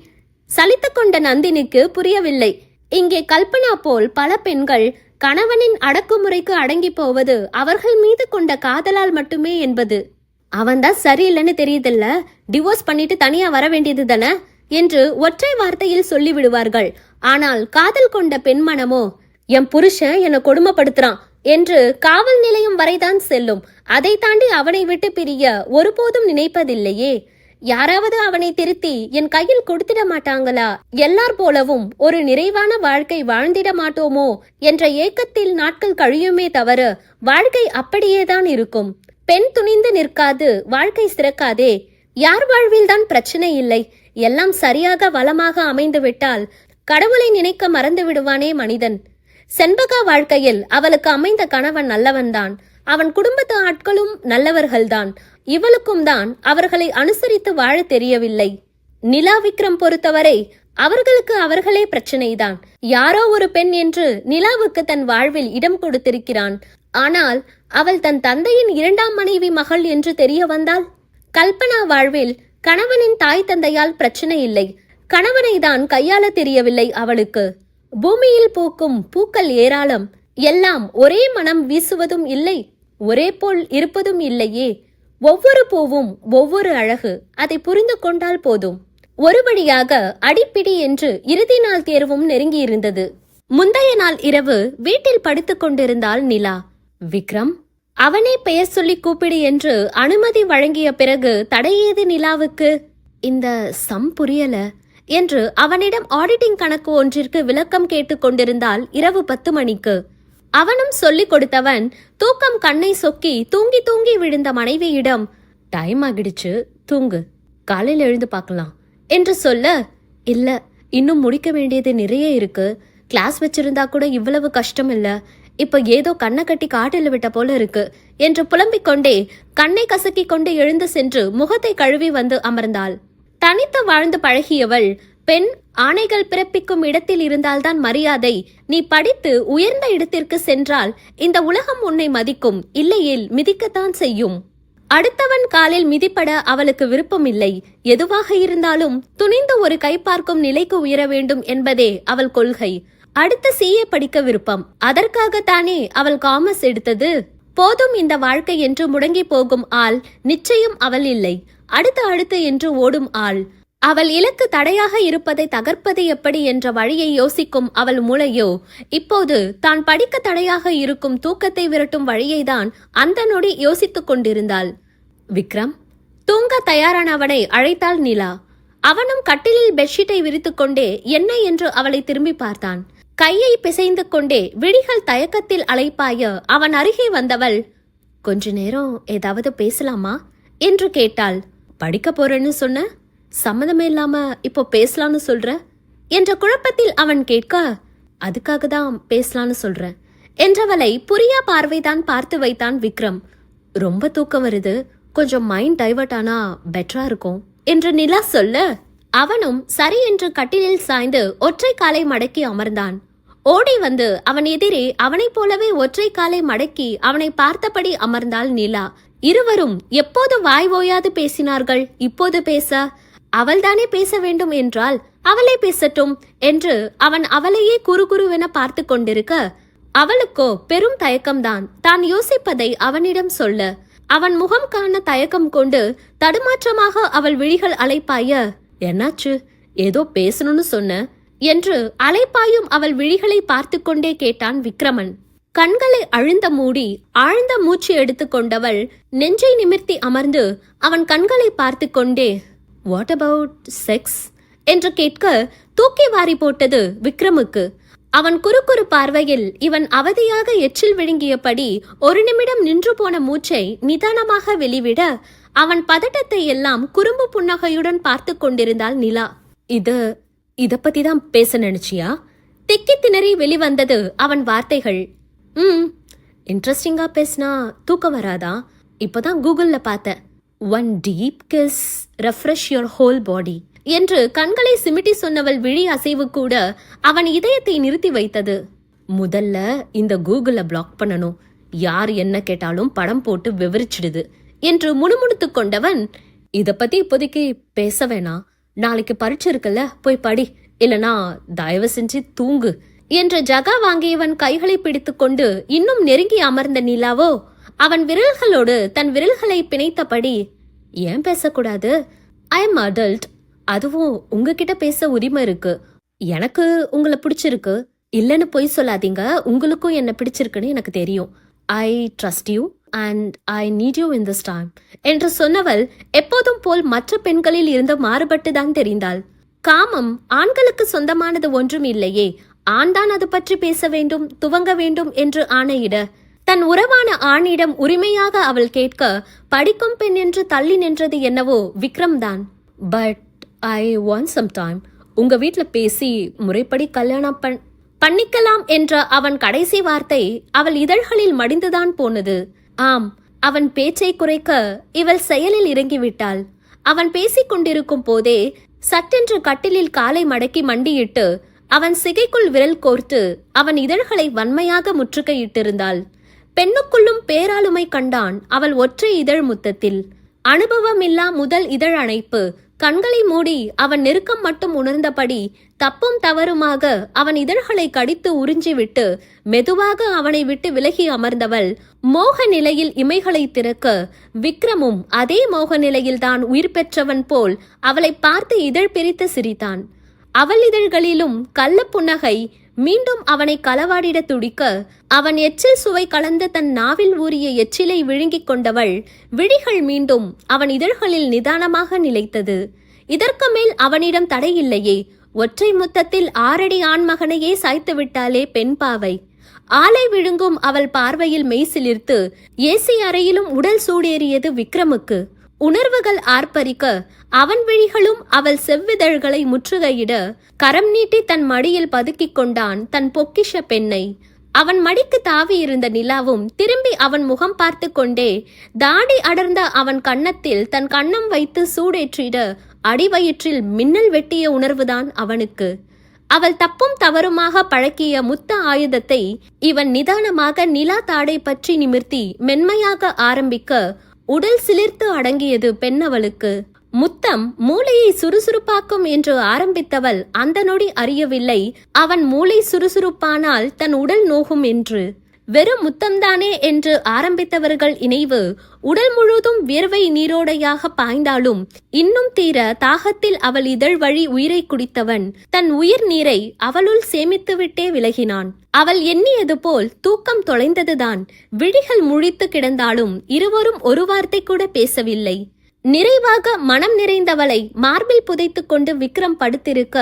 A: சலித்து கொண்ட நந்தினிக்கு புரியவில்லை. இங்கே கல்பனா போல் பல பெண்கள் கணவனின் அடக்குமுறைக்கு அடங்கி போவது அவர்கள் மீது கொண்ட காதலால் மட்டுமே என்பது. அவன்தான் சரியில்லைன்னு தெரியுதில்ல, டிவோர்ஸ் பண்ணிட்டு தனியா வர வேண்டியது தானே என்று ஒற்றை வார்த்தையில் சொல்லிவிடுவார்கள். ஆனால் காதல் கொண்ட பெண்மனமோ, என் புருஷன் என்னை கொடுமைப்படுத்துறான் என்று காவல் நிலையம் வரைதான் செல்லும். அதை தாண்டி அவனை விட்டு பிரிய ஒருபோதும் நினைப்பதில்லையே. யாராவது அவனை திருத்தி என் கையில் கொடுத்திட மாட்டாங்களா, எல்லார் போலவும் ஒரு நிறைவான வாழ்க்கை வாழ்ந்திட மாட்டோமோ என்ற ஏக்கத்தில் நாட்கள் கழியுமே தவிர வாழ்க்கை அப்படியேதான் இருக்கும். பெண் துணிந்து நிற்காது, வாழ்க்கை சிறக்காதே. யார் வாழ்வில்தான் பிரச்சனை இல்லை, எல்லாம் சரியாக வளமாக அமைந்து விட்டால் கடவுளை நினைக்க மறந்து விடுவானே மனிதன். செண்பகா வாழ்க்கையில் அவளுக்கு அமைந்த கணவன் நல்லவன்தான், அவன் குடும்பத்து ஆட்களும் நல்லவர்கள்தான். இவளுக்கும் தான் அவர்களை அனுசரித்து வாழ தெரியவில்லை. நிலா விக்ரம் பொறுத்தவரை அவர்களுக்கு அவர்களே பிரச்சனைதான். யாரோ ஒரு பெண் என்று நிலாவுக்கு தன் வாழ்வில் இடம் கொடுத்திருக்கிறான். ஆனால் அவள் தன் தந்தையின் இரண்டாம் மனைவி மகள் என்று தெரிய வந்தால்? கல்பனா வாழ்வில் கணவனின் தாய் தந்தையால் பிரச்சனை இல்லை, கணவனை தான் கையாள தெரியவில்லை அவளுக்கு. பூமியில் பூக்கும் பூக்கள் ஏராளம், எல்லாம் ஒரே மனம் வீசுவதும் இல்லை, ஒரே போல் இருப்பதும் இல்லையே. ஒவ்வொரு பூவும் ஒவ்வொரு அழகு, அதை புரிந்து கொண்டால் போதும். ஒரு வழியாக அடிப்பிடி என்று இறுதி நாள் தேர்வும் நெருங்கியிருந்தது. முந்தைய நாள் இரவு வீட்டில் படுத்துக் கொண்டிருந்தாள் நிலா. விக்ரம், அவனே பெயர் சொல்லி கூப்பிடு என்று அனுமதி வழங்கிய பிறகு தடையேது நிலாவுக்கு? இந்த சம் புரியல என்று அவனிடம் ஆடிட்டிங் கணக்கு ஒன்றிற்கு விளக்கம் கேட்டுக் கொண்டிருந்தால் இரவு 10 மணிக்கு. அவனும் சொல்லிக் கொடுத்தவன் தூக்கம் கண்ணை சொக்கி தூங்கி தூங்கி விழுந்த மனைவியிடம், டைம் ஆகிடுச்சு, தூங்கு, காலையில் எழுந்து பார்க்கலாம் என்று சொல்ல, இல்ல இன்னும் முடிக்க வேண்டியது நிறைய இருக்கு, கிளாஸ் வச்சிருந்தா கூட இவ்வளவு கஷ்டம் இல்ல, இப்ப ஏதோ கண்ணை கட்டி காட்டில் விட்ட போல இருக்கு என்று புலம்பிக் கொண்டே கண்ணை கசக்கி கொண்டு எழுந்து சென்று முகத்தை கழுவி வந்து அமர்ந்தாள். தனித்து வாழ்ந்து பழகியவள், பெண் ஆணைகள் பிறப்பிக்கும் இடத்தில் இருந்தால்தான் மரியாதை, நீ படித்து உயர்ந்த இடத்திற்கு சென்றால் இந்த உலகம் உன்னை மதிக்கும், இல்லையேல் மிதிக்கத்தான் செய்யும். அடுத்தவன் காலில் மிதிப்பட அவளுக்கு விருப்பம் இல்லை. எதுவாக இருந்தாலும் துணிந்து ஒரு கை பார்க்கும் நிலைக்கு உயர வேண்டும் என்பதே அவள் கொள்கை. அடுத்து CA படிக்க விருப்பம், அதற்காகத்தானே அவள் காமர்ஸ் எடுத்தது. போதும் இந்த வாழ்க்கை என்று முடங்கி போகும் ஆள் நிச்சயம் அவள் இல்லை. அடுத்து என்று ஓடும் ஆள். அவள் இலக்கு தடையாக இருப்பதை தகர்ப்பது எப்படி என்ற வழியை யோசிக்கும் அவள் மூளையோ இப்போது தான் படிக்க தடையாக இருக்கும் தூக்கத்தை விரட்டும் வழியை தான் அந்த நொடி யோசித்துக் கொண்டிருந்தாள். விக்ரம், தூங்க தயாரானவனை அழைத்தாள் நிலா. அவனும் கட்டிலில் பெட்ஷீட்டை விரித்துக் கொண்டே என்ன என்று அவளை திரும்பி பார்த்தான். கையை பிசைந்து கொண்டே விழிகள் தயக்கத்தில் அலைப்பாய அவன் அருகே வந்தவள், கொஞ்ச நேரம் ஏதாவது பேசலாமா என்று கேட்டாள். படிக்க போறேன்னு சொன்ன, சம்மதமே இல்லாம இப்போ பேசலான்னு சொல்ற என்ற குழப்பத்தில் அவன் கேட்க, அதுக்காக தான் பேசலான்னு சொல்றேன் என்றவளை புரியா பார்வைதான் பார்த்து வைத்தான் விக்ரம். ரொம்ப தூக்கம் வருது, கொஞ்சம் மைண்ட் டைவர்ட் ஆனா பெட்டரா இருக்கும் என்று நிலா சொல்ல, அவனும் சரி என்று கட்டிலில் சாய்ந்து ஒற்றை காலை மடக்கி அமர்ந்தான். ஓடி வந்து அவன் எதிரே அவனைப் போலவே ஒற்றை காலை மடக்கி அவனை பார்த்தபடி அமர்ந்தாள் நிலா. இருவரும் எப்போது வாய் ஓயாது பேசினார்கள், இப்போது பேச அவள்தானே பேச வேண்டும் என்றால் அவளே பேசட்டும் என்று அவன் அவளையே குறுகுறுவென பார்த்து கொண்டிருக்க, அவளுக்கோ பெரும் தயக்கம்தான் தான் யோசிப்பதை அவனிடம் சொல்ல. அவன் முகம் காண தயக்கம் கொண்டு தடுமாற்றமாக அவள் விழிகள் அலைப்பாய, என்னாச்சு, ஏதோ பேசணும்னு சொன்ன என்று அலைப்பாயும் அவள் விழிகளை பார்த்து கொண்டே கேட்டான் விக்ரமன். கண்களை அழுந்த மூடி ஆழ்ந்த மூச்சு எடுத்துக்கொண்டவள் நெஞ்சை நிமிர்த்தி அமர்ந்து அவன் கண்களை பார்த்து கொண்டே, வாட் அபவுட் செக்ஸ் என்று கேட்க தூக்கி வாரி போட்டது விக்ரமுக்கு. அவன் குறுகுறு பார்வையில் இவன் அவதியாக எச்சில் விழுங்கியபடி ஒரு நிமிடம் நின்று போன மூச்சை நிதானமாக வெளிவிட அவன் பதட்டத்தை எல்லாம் குறும்பு புன்னகையுடன் பார்த்து கொண்டிருந்தாள் நிலா. இத பத்தி தான் பேச நினைச்சியா? திக்கி திணறி வெளிவந்தது அவன் வார்த்தைகள். இன்ட்ரெஸ்டிங்கா பேசினா தூக்கம் வராதா? இப்பதான் கூகுள்ல பார்த்தேன், one deep kiss refresh your whole பாடி என்று கண்களை சிமிட்டி சொன்னவள் விழி அசைவு கூட அவன் இதயத்தை நிறுத்தி வைத்தது. முதல்ல இந்த கூகுள பிளாக் பண்ணணும், யார் என்ன கேட்டாலும் படம் போட்டு விவரிச்சிடுது என்று முணுமுணுத்து கொண்டவன், இத பத்தி இப்போதைக்கு பேச வேணாம், நாளைக்கு பரீட்சை இருக்குல்ல, போய் படி, இல்லனா தயவு செஞ்சு தூங்கு என்று ஜகா வாங்கியவன் கைகளை பிடித்துக்கொண்டு இன்னும் நெருங்கி அமர்ந்த நிலாவோ அவன் விரல்களோடு தன் விரல்களை பிணைத்தபடி, ஏன் பேசக்கூடாது? I am adult. அதுவும் உங்ககிட்ட பேச உரிமை இருக்கு. எனக்கு உங்களை பிடிச்சிருக்கு, இல்லைன்னு பொய் சொல்லாதீங்க. உங்களுக்கும் என்ன பிடிச்சிருக்குன்னு எனக்கு தெரியும். I trust you and I need you in this time என்று சொன்னவள் எப்போதும் போல் மற்ற பெண்களில் இருந்து மாறுபட்டுதான் தெரிந்தாள். காமம் ஆண்களுக்கு சொந்தமானது ஒன்றும் இல்லையே. ஆண்தான் அது பற்றி பேச வேண்டும், துவங்க வேண்டும் என்று ஆணையிட தன் உறவான ஆணிடம் உரிமையாக அவள் கேட்க படிக்கும் பெண் என்று தள்ளி நின்றது என்னவோ விக்ரம் தான். But I want some time. உங்க வீட்டுல பேசி முறைப்படி கல்யாணம் பண்ணிக்கலாம் என்ற அவன் கடைசி வார்த்தை அவள் இதழ்களில் மடிந்துதான் போனது. ஆம், அவன் பேச்சை குறைக்க இவள் செயலில் இறங்கிவிட்டாள். அவன் பேசிக் கொண்டிருக்கும் போதே சட்டென்று கட்டிலில் காலை மடக்கி மண்டியிட்டு அவன் சிகைக்குள் விரல் கோர்த்து அவன் இதழ்களை வன்மையாக முற்றுகையிட்டிருந்தாள். பெண்ணுக்குள்ளும் பேராளுமை கண்டான் அவள் ஒற்றை இதழ் முத்தத்தில். அனுபவமில்லா முதல் இதழ் அணைப்பு. கண்களை மூடி அவன் நெருக்கம் மட்டும் உணர்ந்தபடி தப்பும் தவறுமாக அவன் இதழ்களை கடித்து உறிஞ்சிவிட்டு மெதுவாக அவனை விட்டு விலகி அமர்ந்தவள் மோக நிலையில் இமைகளை திறக்க விக்ரமும் அதே மோக நிலையில்தான் உயிர் பெற்றவன் போல் அவளை பார்த்து இதழ் பிரித்து சிரித்தான். அவள் இதழ்களிலும் கள்ள புன்னகை மீண்டும் அவனை களவாடிட துடிக்க அவன் எச்சில் சுவை கலந்த தன் நாவில் ஊறிய எச்சிலை விழுங்கிக் கொண்டவள் விழிகள் மீண்டும் அவன் இதழ்களில் நிதானமாக நிலைத்தது. இதற்கு மேல் அவனிடம் தடையில்லையே. ஒற்றை முத்தத்தில் 6 அடி ஆண்மகனையே சாய்த்து விட்டாலே பெண் பாவை. ஆளை விழுங்கும் அவள் பார்வையில் மெய்சிலிர்த்து ஏசி அறையிலும் உடல் சூடேறியது விக்ரமுக்கு. உணர்வுகள் ஆர்ப்பரிக்க அவன் விழிகளும் அவள் செவ்விதழ்களை முற்றுகையிட கரம் நீட்டி தன் மடியில் பதுக்கிக் கொண்டான் தன் பொக்கிஷ பெண்ணை. அவன் மடிக்கு தாவி இருந்த நிலாவும் திரும்பி அவன் முகம் பார்த்து கொண்டே தாடி அடர்ந்த அவன் கன்னத்தில் தன் கன்னம் வைத்து சூடேற்றிட அடிவயிற்றில் மின்னல் வெட்டிய உணர்வுதான் அவனுக்கு. அவள் தப்பும் தவறுமாக பழக்கிய முத்த ஆயுதத்தை இவன் நிதானமாக நிலா தாடை பற்றி நிமிர்த்தி மென்மையாக ஆரம்பிக்க உடல் சிலிர்த்து அடங்கியது பெண்ணவளுக்கு. முத்தம் மூளையை சுறுசுறுப்பாக்கும் என்று ஆரம்பித்தவள் அந்த நொடி அறியவில்லை அவன் மூளை சுறுசுறுப்பானால் தன் உடல் நோகும் என்று. வெறும் முத்தம்தானே என்று ஆரம்பித்தவர்கள் இணைவு உடல் முழுதும் வியர்வை நீரோடையாக பாய்ந்தாலும் இன்னும் தீர தாகத்தில் அவள் இதழ் வழி உயிரை குடித்தவன் தன் உயிர் நீரை அவளுள் சேமித்துவிட்டே விலகினான். அவள் எண்ணியது போல் தூக்கம் தொலைந்ததுதான். விழிகள் முழித்து கிடந்தாலும் இருவரும் ஒரு வார்த்தை கூட பேசவில்லை. நிறைவாக மனம் நிறைந்தவளை மார்பில் புதைத்துக் கொண்டு விக்ரம் படுத்திருக்க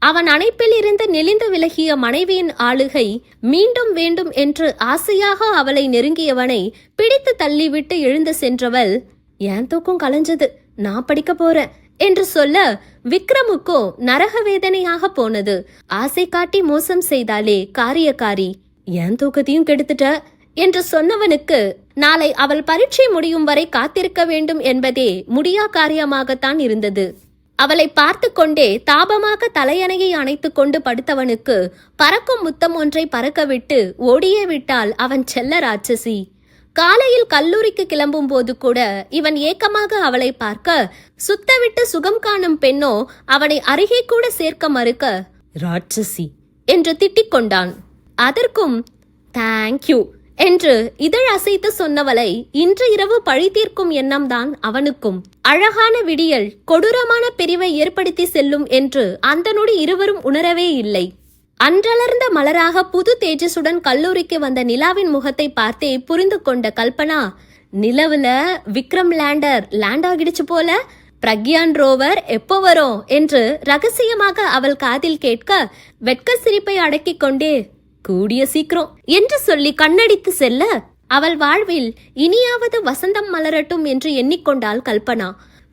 A: அவன் அணைப்பில் இருந்து நெளிந்து விலகிய மனைவியின் ஆளுகை மீண்டும் வேண்டும் என்று ஆசையாக அவளை நெருங்கியவனை பிடித்து தள்ளிவிட்டு எழுந்து சென்றவள், ஏன் தூக்கம் கலைஞ்சது, நான் படிக்க போறேன் என்று சொல்ல விக்ரமுக்கோ நரக வேதனையாக போனது. ஆசை காட்டி மோசம் செய்தாலே காரியக்காரி, ஏன் தூக்கத்தையும் கெடுத்துட்ட என்று சொன்னவனுக்கு நாளை அவள் பரீட்சை முடியும் வரை காத்திருக்க வேண்டும் என்பதே முடியா காரியமாகத்தான் இருந்தது. அவளை பார்த்து கொண்டே தாபமாக தலையணையை அணைத்துக் கொண்டு படுத்தவனுக்கு பறக்கும் முத்தம் ஒன்றை பறக்கவிட்டு ஓடியே விட்டாள் அவன் செல்ல ராட்சசி. காலையில் கல்லூரிக்கு கிளம்பும் போது கூட இவன் ஏக்கமாக அவளை பார்க்க சுத்தவிட்டு சுகம் காணும் பெண்ணோ அவனை அருகே கூட சேர்க்க மறுக்க ராட்சசி என்று திட்டிக் கொண்டான். அதற்கும் தேங்க்யூ என்று இதழ் அசைத்து சொன்னவளை இன்று இரவு பழி தீர்க்கும் எண்ணம்தான் அவனுக்கும். அழகான விடியல் கொடூரமான பிரிவை ஏற்படுத்தி செல்லும் என்று அந்த நொடி இருவரும் உணரவே இல்லை. அன்றளர்ந்த மலராக புது தேஜஸுடன் கல்லூரிக்கு வந்த நிலாவின் முகத்தை பார்த்தே புரிந்து கொண்ட கல்பனா, நிலவுல விக்ரம் லேண்ட் ஆகிடுச்சு போல, பிரக்யான் ரோவர் எப்போ வரும் என்று ரகசியமாக அவள் காதில் கேட்க வெட்க சிரிப்பை அடக்கிக் கொண்டே கூடிய சீக்கிரம் என்று சொல்லி கண்ணடித்து செல்ல அவள் வாழ்வில் இனியாவது வசந்தம் மலரட்டும் என்று எண்ணிக்கொண்டாள் கல்பனா.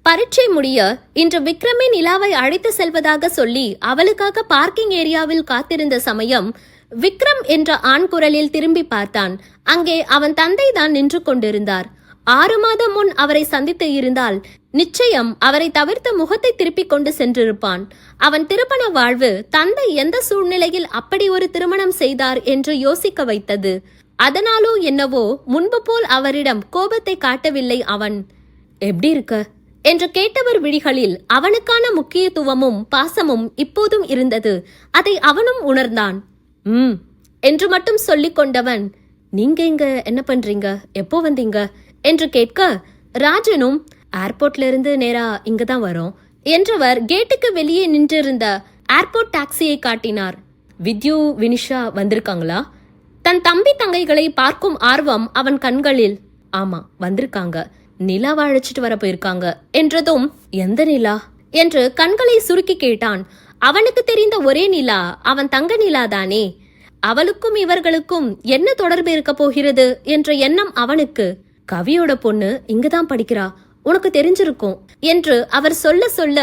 A: பரீட்சை முடிய இன்று விக்ரமே நிலாவை அழைத்து செல்வதாக சொல்லி அவளுக்காக பார்க்கிங் ஏரியாவில் காத்திருந்த சமயம் விக்ரம் என்ற ஆண் குரலில் திரும்பி பார்த்தான். அங்கே அவன் தந்தை தான் நின்று கொண்டிருந்தார். 6 மாதம் முன் அவரை சந்தித்து இருந்தால் நிச்சயம் அவரை தவிர்த்து முகத்தை திருப்பிக் கொண்டு சென்றிருப்பான். அவன் திருமண வாழ்வு தந்தை எந்த சூழ்நிலையில் அப்படி ஒரு திருமணம் செய்தார் என்று யோசிக்க வைத்தது. அதனாலோ என்னவோ முன்பு போல் அவரிடம் கோபத்தை காட்டவில்லை. அவன் எப்படி இருக்க என்று கேட்டவர் விழிகளில் அவனுக்கான முக்கியத்துவமும் பாசமும் இப்போதும் இருந்தது. அதை அவனும் உணர்ந்தான். என்று மட்டும் சொல்லிக் கொண்டவன், நீங்க இங்க என்ன பண்றீங்க, எப்போ வந்தீங்க என்று கேட்க, ராஜனும் ஏர்போர்ட்ல இருந்து நேரா இங்கதான் வரோம் என்றவர் கேட்டுக்கு வெளியே நின்றிருந்த ஏர்போர்ட் டாக்ஸியை காட்டினார். வித்யூ வினிஷா வந்திருக்காங்களா? தன் தம்பி தங்கைகளை பார்க்கும் ஆர்வம் அவன் கண்களில். ஆமா வந்திருக்காங்க, நிலாவை அழைச்சிட்டு வர போயிருக்காங்க என்றதும், எந்த நிலா என்று கண்களை சுருக்கி கேட்டான். அவனுக்கு தெரிந்த ஒரே நிலா அவன் தங்க நிலா தானே. அவளுக்கும் இவர்களுக்கும் என்ன தொடர்பு இருக்க போகிறது என்ற எண்ணம் அவனுக்கு. கவியோட பொண்ணு இங்குதான் படிக்கிறா, உனக்கு தெரிஞ்சிருக்கும் என்று அவர் சொல்ல சொல்ல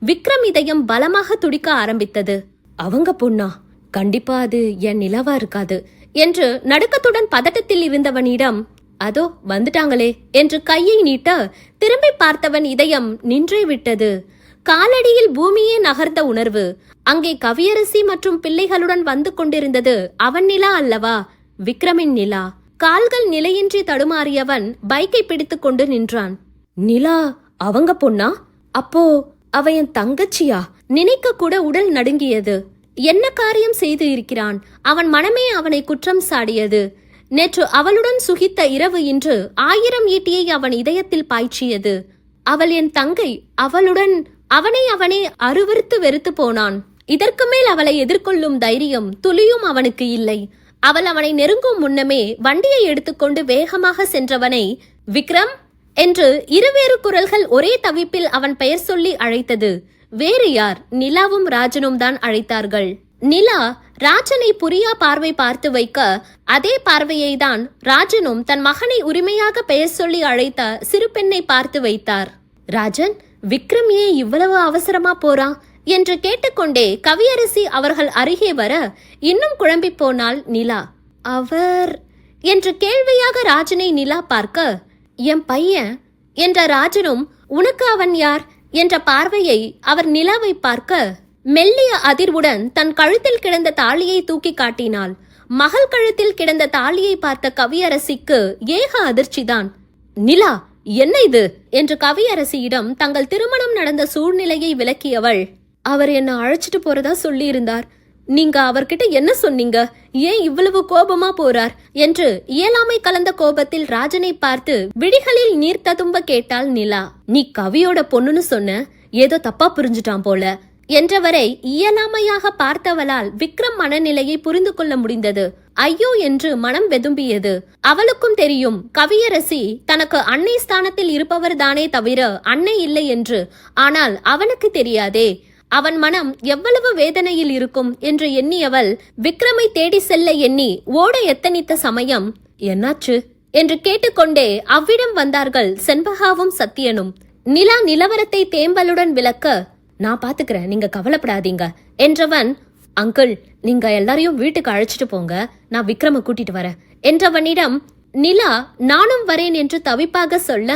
A: விக்ரம் இதயம் பலமாக துடிக்க ஆரம்பித்தது. அவங்க பொண்ணா? கண்டிப்பா அது என் நிலாவா இருக்காது என்று நடுக்கத்துடன் பதட்டத்தில் இருந்தவனிடம், அதோ வந்துட்டாங்களே என்று கையை நீட்ட திரும்பி பார்த்தவன் இதயம் நின்றே விட்டது. காலடியில் பூமியே நகர்ந்த உணர்வு. அங்கே கவியரசி மற்றும் பிள்ளைகளுடன் வந்து கொண்டிருந்தது அவன் நிலா அல்லவா, விக்ரமின் நிலா. கால்கள் நிலையின்றி தடுமாறியவன் பைக்கை பிடித்துக் கொண்டு நின்றான். நிலா அவங்க பொண்ணா? அப்போ அவ என் தங்கச்சியா? நினைக்க கூட உடல் நடுங்கியது. என்ன காரியம் செய்து இருக்கிறான்? அவன் மனமே அவனை குற்றம் சாடியது. நேற்று அவளுடன் சுகித்த இரவு இன்று 1000 ஈட்டியை அவன் இதயத்தில் பாய்ச்சியது. அவள் என் தங்கை, அவளுடன் அவனை அருவருத்து வெறுத்து போனான். இதற்கு மேல் அவளை எதிர்கொள்ளும் தைரியம் துளியும் அவனுக்கு இல்லை. அவள் அவனை நெருங்கும் முன்னமே வண்டியை எடுத்துக்கொண்டு வேகமாக சென்றவனை, விக்ரம் என்று இருவேறு குரல்கள் ஒரே தவிப்பில் அவன் பெயர் சொல்லி அழைத்தது. வேறு யார்? நிலாவும் ராஜனும் தான் அழைத்தார்கள். நிலா ராஜனை புரியா பார்வை பார்த்து வைக்க, அதே பார்வையை தான் ராஜனும் தன் மகனை உரிமையாக பெயர் சொல்லி அழைத்த சிறு பெண்ணை பார்த்து வைத்தார். ராஜன், விக்ரம் ஏன் இவ்வளவு அவசரமா போறான் என்று கேட்டுக்கொண்டே கவியரசி அவர்கள் அருகே வர இன்னும் குழம்பி போனாள் நிலா. அவர் என்று கேள்வியாக ராஜனை நிலா பார்க்க, என் பையன் என்ற ராஜனும், உனக்கு அவன் யார் என்ற பார்வையை அவர் நிலாவை பார்க்க, மெல்லிய அதிர்வுடன் தன் கழுத்தில் கிடந்த தாலியை தூக்கி காட்டினாள். மகள் கழுத்தில் கிடந்த தாலியை பார்த்த கவியரசிக்கு ஏக அதிர்ச்சிதான். நிலா, என்ன இது என்று கவியரசியிடம் தங்கள் திருமணம் நடந்த சூழ்நிலையை விளக்கியவள், அவர் என்ன அழைச்சிட்டு போறதா சொல்லி இருந்தார். நீங்க அவர்கிட்ட என்ன சொன்னீங்க? ஏன் இவ்வளவு கோபமா போறார் என்று இயலாமை கலந்த கோபத்தில் ராஜனை பார்த்து விழிகளில் நீர் ததும்ப கேட்டாள் நிலா. நீ கவியோட பொண்ணுன்னு சொன்ன, ஏதோ தப்பா புரிஞ்சுட்டான் போல என்றவரை இயலாமையாக பார்த்தவளால் விக்ரம் மனநிலையை புரிந்து கொள்ள முடிந்தது. ஐயோ என்று மனம் வெதும்பியது. அவளுக்கும் தெரியும் கவியரசி தனக்கு அன்னை ஸ்தானத்தில் இருப்பவர் தானே தவிர அன்னை இல்லை என்று. ஆனால் அவனுக்கு தெரியாதே அவன் மனம் எவ்வளவு வேதனையில் இருக்கும் என்று எண்ணியவள் விக்ரமை தேடி செல்ல எண்ணி ஓட எத்தனித்த சமயம், என்னாச்சு என்று கேட்டுக்கொண்டே அவ்விடம் வந்தார்கள் செண்பகாவும் சத்தியனும். நிலா நிலவரத்தை தேம்பலுடன் விளக்க, நான் பாத்துக்கிறேன், நீங்க கவலைப்படாதீங்க என்றவன், அங்கிள் நீங்க எல்லாரையும் வீட்டுக்கு அழைச்சிட்டு போங்க, நான் விக்ரம கூட்டிட்டு வரேன் என்றவனிடம் நிலா நானும் வரேன் என்று தவிப்பாக சொல்ல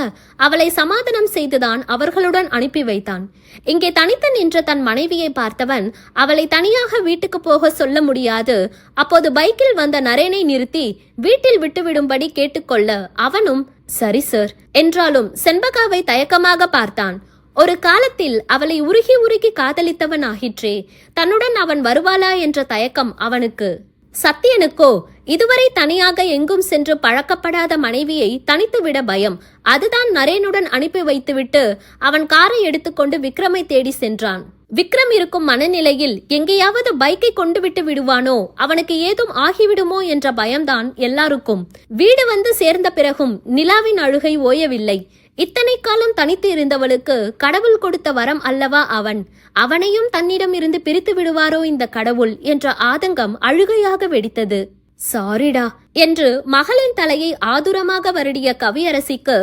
A: அவளை சமாதானம் செய்துதான் அவர்களுடன் அனுப்பி வைத்தான். இங்கே தனித்து நின்ற தன் மனைவியை பார்த்தவன் அவளை தனியாக வீட்டுக்கு போக சொல்ல முடியாது. அப்போது பைக்கில் வந்த நரேனை நிறுத்தி வீட்டில் விட்டுவிடும்படி கேட்டுக்கொள்ள அவனும் சரி சார் என்றாலும் செண்பகாவை தயக்கமாக பார்த்தான். ஒரு காலத்தில் அவளை உருகி உருகி காதலித்தவன் ஆகிற்றே, தன்னுடன் அவன் வருவாளா என்ற தயக்கம் அவனுக்கு. சத்தியனுக்கோ இதுவரை தனியாக எங்கும் சென்று பழக்கப்படாத மனைவியை தனித்துவிட பயம். அதுதான் நரேனுடன் அனுப்பி வைத்துவிட்டு அவன் காரை எடுத்துக்கொண்டு விக்ரமை தேடி சென்றான். விக்ரம் இருக்கும் மனநிலையில் எங்கேயாவது பைக்கை கொண்டு விட்டு விடுவானோ, அவனுக்கு ஏதும் ஆகிவிடுமோ என்ற பயம்தான் எல்லாருக்கும். வீடு வந்து சேர்ந்த பிறகும் நிலாவின் அழுகை ஓயவில்லை. இத்தனை காலம் தனித்து இருந்தவளுக்கு கடவுள் கொடுத்த வரம் அல்லவா அவன். அவனையும் தன்னிடம் இருந்து பிரித்து விடுவாரோ இந்த கடவுள் என்ற ஆதங்கம் அழுகையாக வெடித்தது. சாரிடா என்று மகளின் தலையை ஆதுரமாக வருடிய கவியரசிக்கு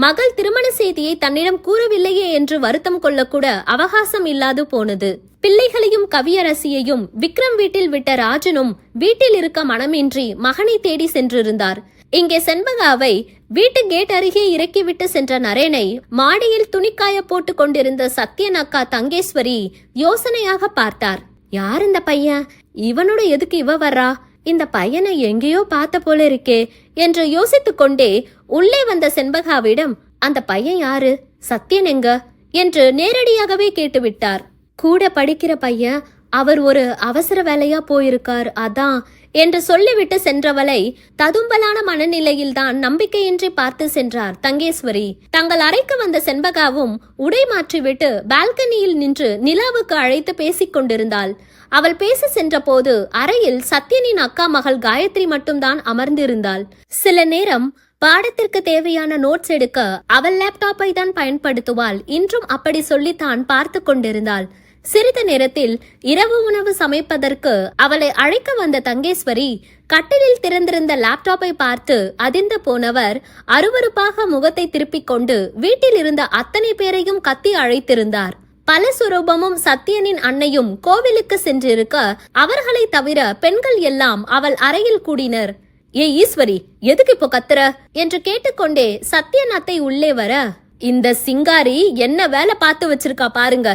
A: மகள் திருமண செய்தியை தன்னிடம் கூறவில்லையே என்று வருத்தம் கொள்ளக்கூட அவகாசம் இல்லாது போனது. பிள்ளைகளையும் கவியரசியையும் விக்ரம் வீட்டில் விட்ட ராஜனும் வீட்டில் இருக்க மனமின்றி மகனை தேடி சென்றிருந்தார். இங்கே செண்பகாவை வீட்டு கேட் அருகே இறக்கிவிட்டு சென்ற நரேனை மாடியில் துணிக்காய போட்டு கொண்டிருந்த சத்யன் அக்கா தங்கேஸ்வரி யோசனையாக பார்த்தார். யார் இந்த பையன்? இவனோட எதுக்கு இவ வர்றா? இந்த பையனை எங்கேயோ பார்த்த போல இருக்கே என்று யோசித்துக் கொண்டே உள்ளே வந்த செண்பகாவிடம், அந்த பையன் யாரு, சத்யன் எங்க என்று நேரடியாகவே கேட்டுவிட்டார். கூட படிக்கிற பையன், அவர் ஒரு அவசர வேலையா போயிருக்கார் அதான் என்று சொல்லிவிட்டு சென்றவளை ததும்பலான மனநிலையில்தான் நம்பிக்கையின்றி பார்த்து சென்றார் தங்கேஸ்வரி. தங்கள் அறைக்கு வந்த செண்பகாவும் உடை மாற்றிவிட்டு பால்கனியில் நின்று நிலாவுக்கு அழைத்து பேசிக் கொண்டிருந்தாள். அவள் பேச சென்ற போது அறையில் சத்யனின் அக்கா மகள் காயத்ரி மட்டும்தான் அமர்ந்திருந்தாள். சில நேரம் பாடத்திற்கு தேவையான நோட்ஸ் எடுக்க அவள் லேப்டாப்பை தான் பயன்படுத்துவாள். இன்றும் அப்படி சொல்லித்தான் பார்த்து கொண்டிருந்தாள். சிறிது நேரத்தில் இரவு உணவு சமைப்பதற்கு அவளை அழைக்க வந்த தங்கேஸ்வரி கட்டிலில் திறந்திருந்த லேப்டாப்பை பார்த்து அதிர்ந்து போனவர் அருவருப்பாக முகத்தை திருப்பிக் கொண்டு வீட்டில் இருந்த அத்தனை பேரையும் கத்தி அழைத்திருந்தார். பல சுரூபமும் சத்யனின் அன்னையும் கோவிலுக்கு சென்றிருக்க அவர்களை தவிர பெண்கள் எல்லாம் அவள் அறையில் கூடினர். ஏ ஈஸ்வரி, எதுக்கு இப்போ கத்துற என்று கேட்டுக்கொண்டே சத்யன் அத்தை உள்ளே வர, இந்த சிங்காரி என்ன வேலை பார்த்து வச்சிருக்கா பாருங்க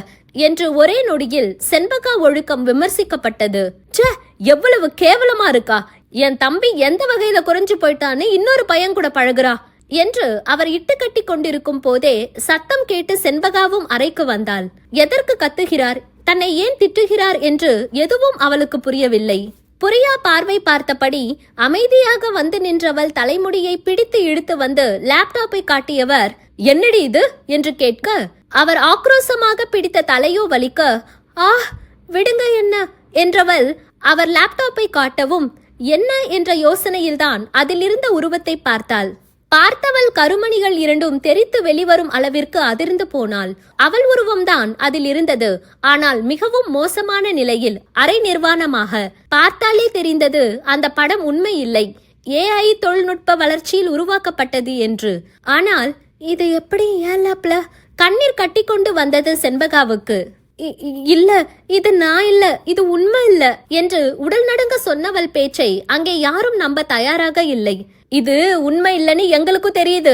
A: என்று ஒரே நொடியில் செண்பகா ஒழுக்கம் விமர்சிக்கப்பட்டது. ச்சே, எவ்வளவு கேவலமா இருக்கா! என் தம்பி எந்த வகையில குறைஞ்சு போயிட்டான்னு இன்னொரு பையன் கூட பழகுறா என்று அவர் இட்டுக்கட்டி கொண்டிருக்கும் போதே சத்தம் கேட்டு செண்பகாவும் அறைக்கு வந்தாள். எதற்கு கத்துகிறார், தன்னை ஏன் திட்டுகிறார் என்று எதுவும் அவளுக்கு புரியவில்லை. புரியா பார்வை பார்த்தபடி அமைதியாக வந்து நின்றவள் தலைமுடியை பிடித்து இழுத்து வந்து லேப்டாப்பை காட்டியவர், என்னடி இது என்று கேட்க அவர் ஆக்ரோசமாக பிடித்த தலையோ வலிக்க, ஆ விடுங்க என்ன என்றவள் அவர் லேப்டாப்பை காட்டவும் என்ன என்ற யோசனையில்தான் அதிலிருந்த உருவத்தை பார்த்தாள். பார்த்தவள் கருமணிகள் இரண்டும் தெரித்து வெளிவரும் அளவிற்கு அதிர்ந்து போனாள். அவள் உருவம்தான் அதில் இருந்தது. ஆனால் மிகவும் மோசமான நிலையில், அரை நிர்வாணமாக. பார்த்தாலே தெரிந்தது அந்த படம் உண்மை இல்லை, AI தொழில்நுட்ப வளர்ச்சியில் உருவாக்கப்பட்டது என்று. ஆனால் இது எப்படி ஏன் லேப்ல? கண்ணீர் கட்டி கொண்டு வந்தது செண்பகாவுக்கு. இல்ல, இது நான் இல்ல, இது உண்மை இல்ல என்று உடல் நடுங்க சொன்னவள் பேச்சை அங்கே யாரும் நம்ப தயாராக இல்லை. இது உண்மை இல்லன்னு எங்களுக்கும் தெரியுது.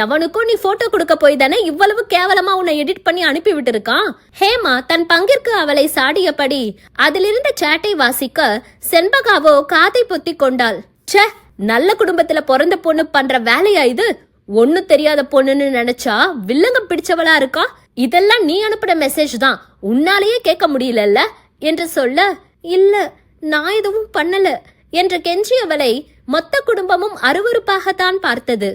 A: எவனுக்கும் நீ போட்டோ கொடுக்க போய் தானே இவ்வளவு கேவலமா உன்னை எடிட் பண்ணி அனுப்பி விட்டு இருக்கான். ஹேமா தன் பங்கிற்கு அவளை சாடியபடி அதிலிருந்த சேட்டை வாசிக்க செண்பகாவோ காதை பொத்தி கொண்டாள். ச்சே, நல்ல குடும்பத்துல பிறந்த பொண்ணு பண்ற வேலையா இது? ஒண்ணு தெரியாத பொண்ணுன்னு நினைச்சா வில்லங்க பிடிச்சவளா இருக்கா. இதெல்லாம் நீ அனுப்பின மெசேஜ் தான், உன்னாலேயே கேட்க முடியலல்ல என்று சொல்ல, இல்ல நான் எதுவும் பண்ணல என்று கெஞ்சியவளை மொத்த குடும்பமும் அருவருப்பாகத்தான் பார்த்தது.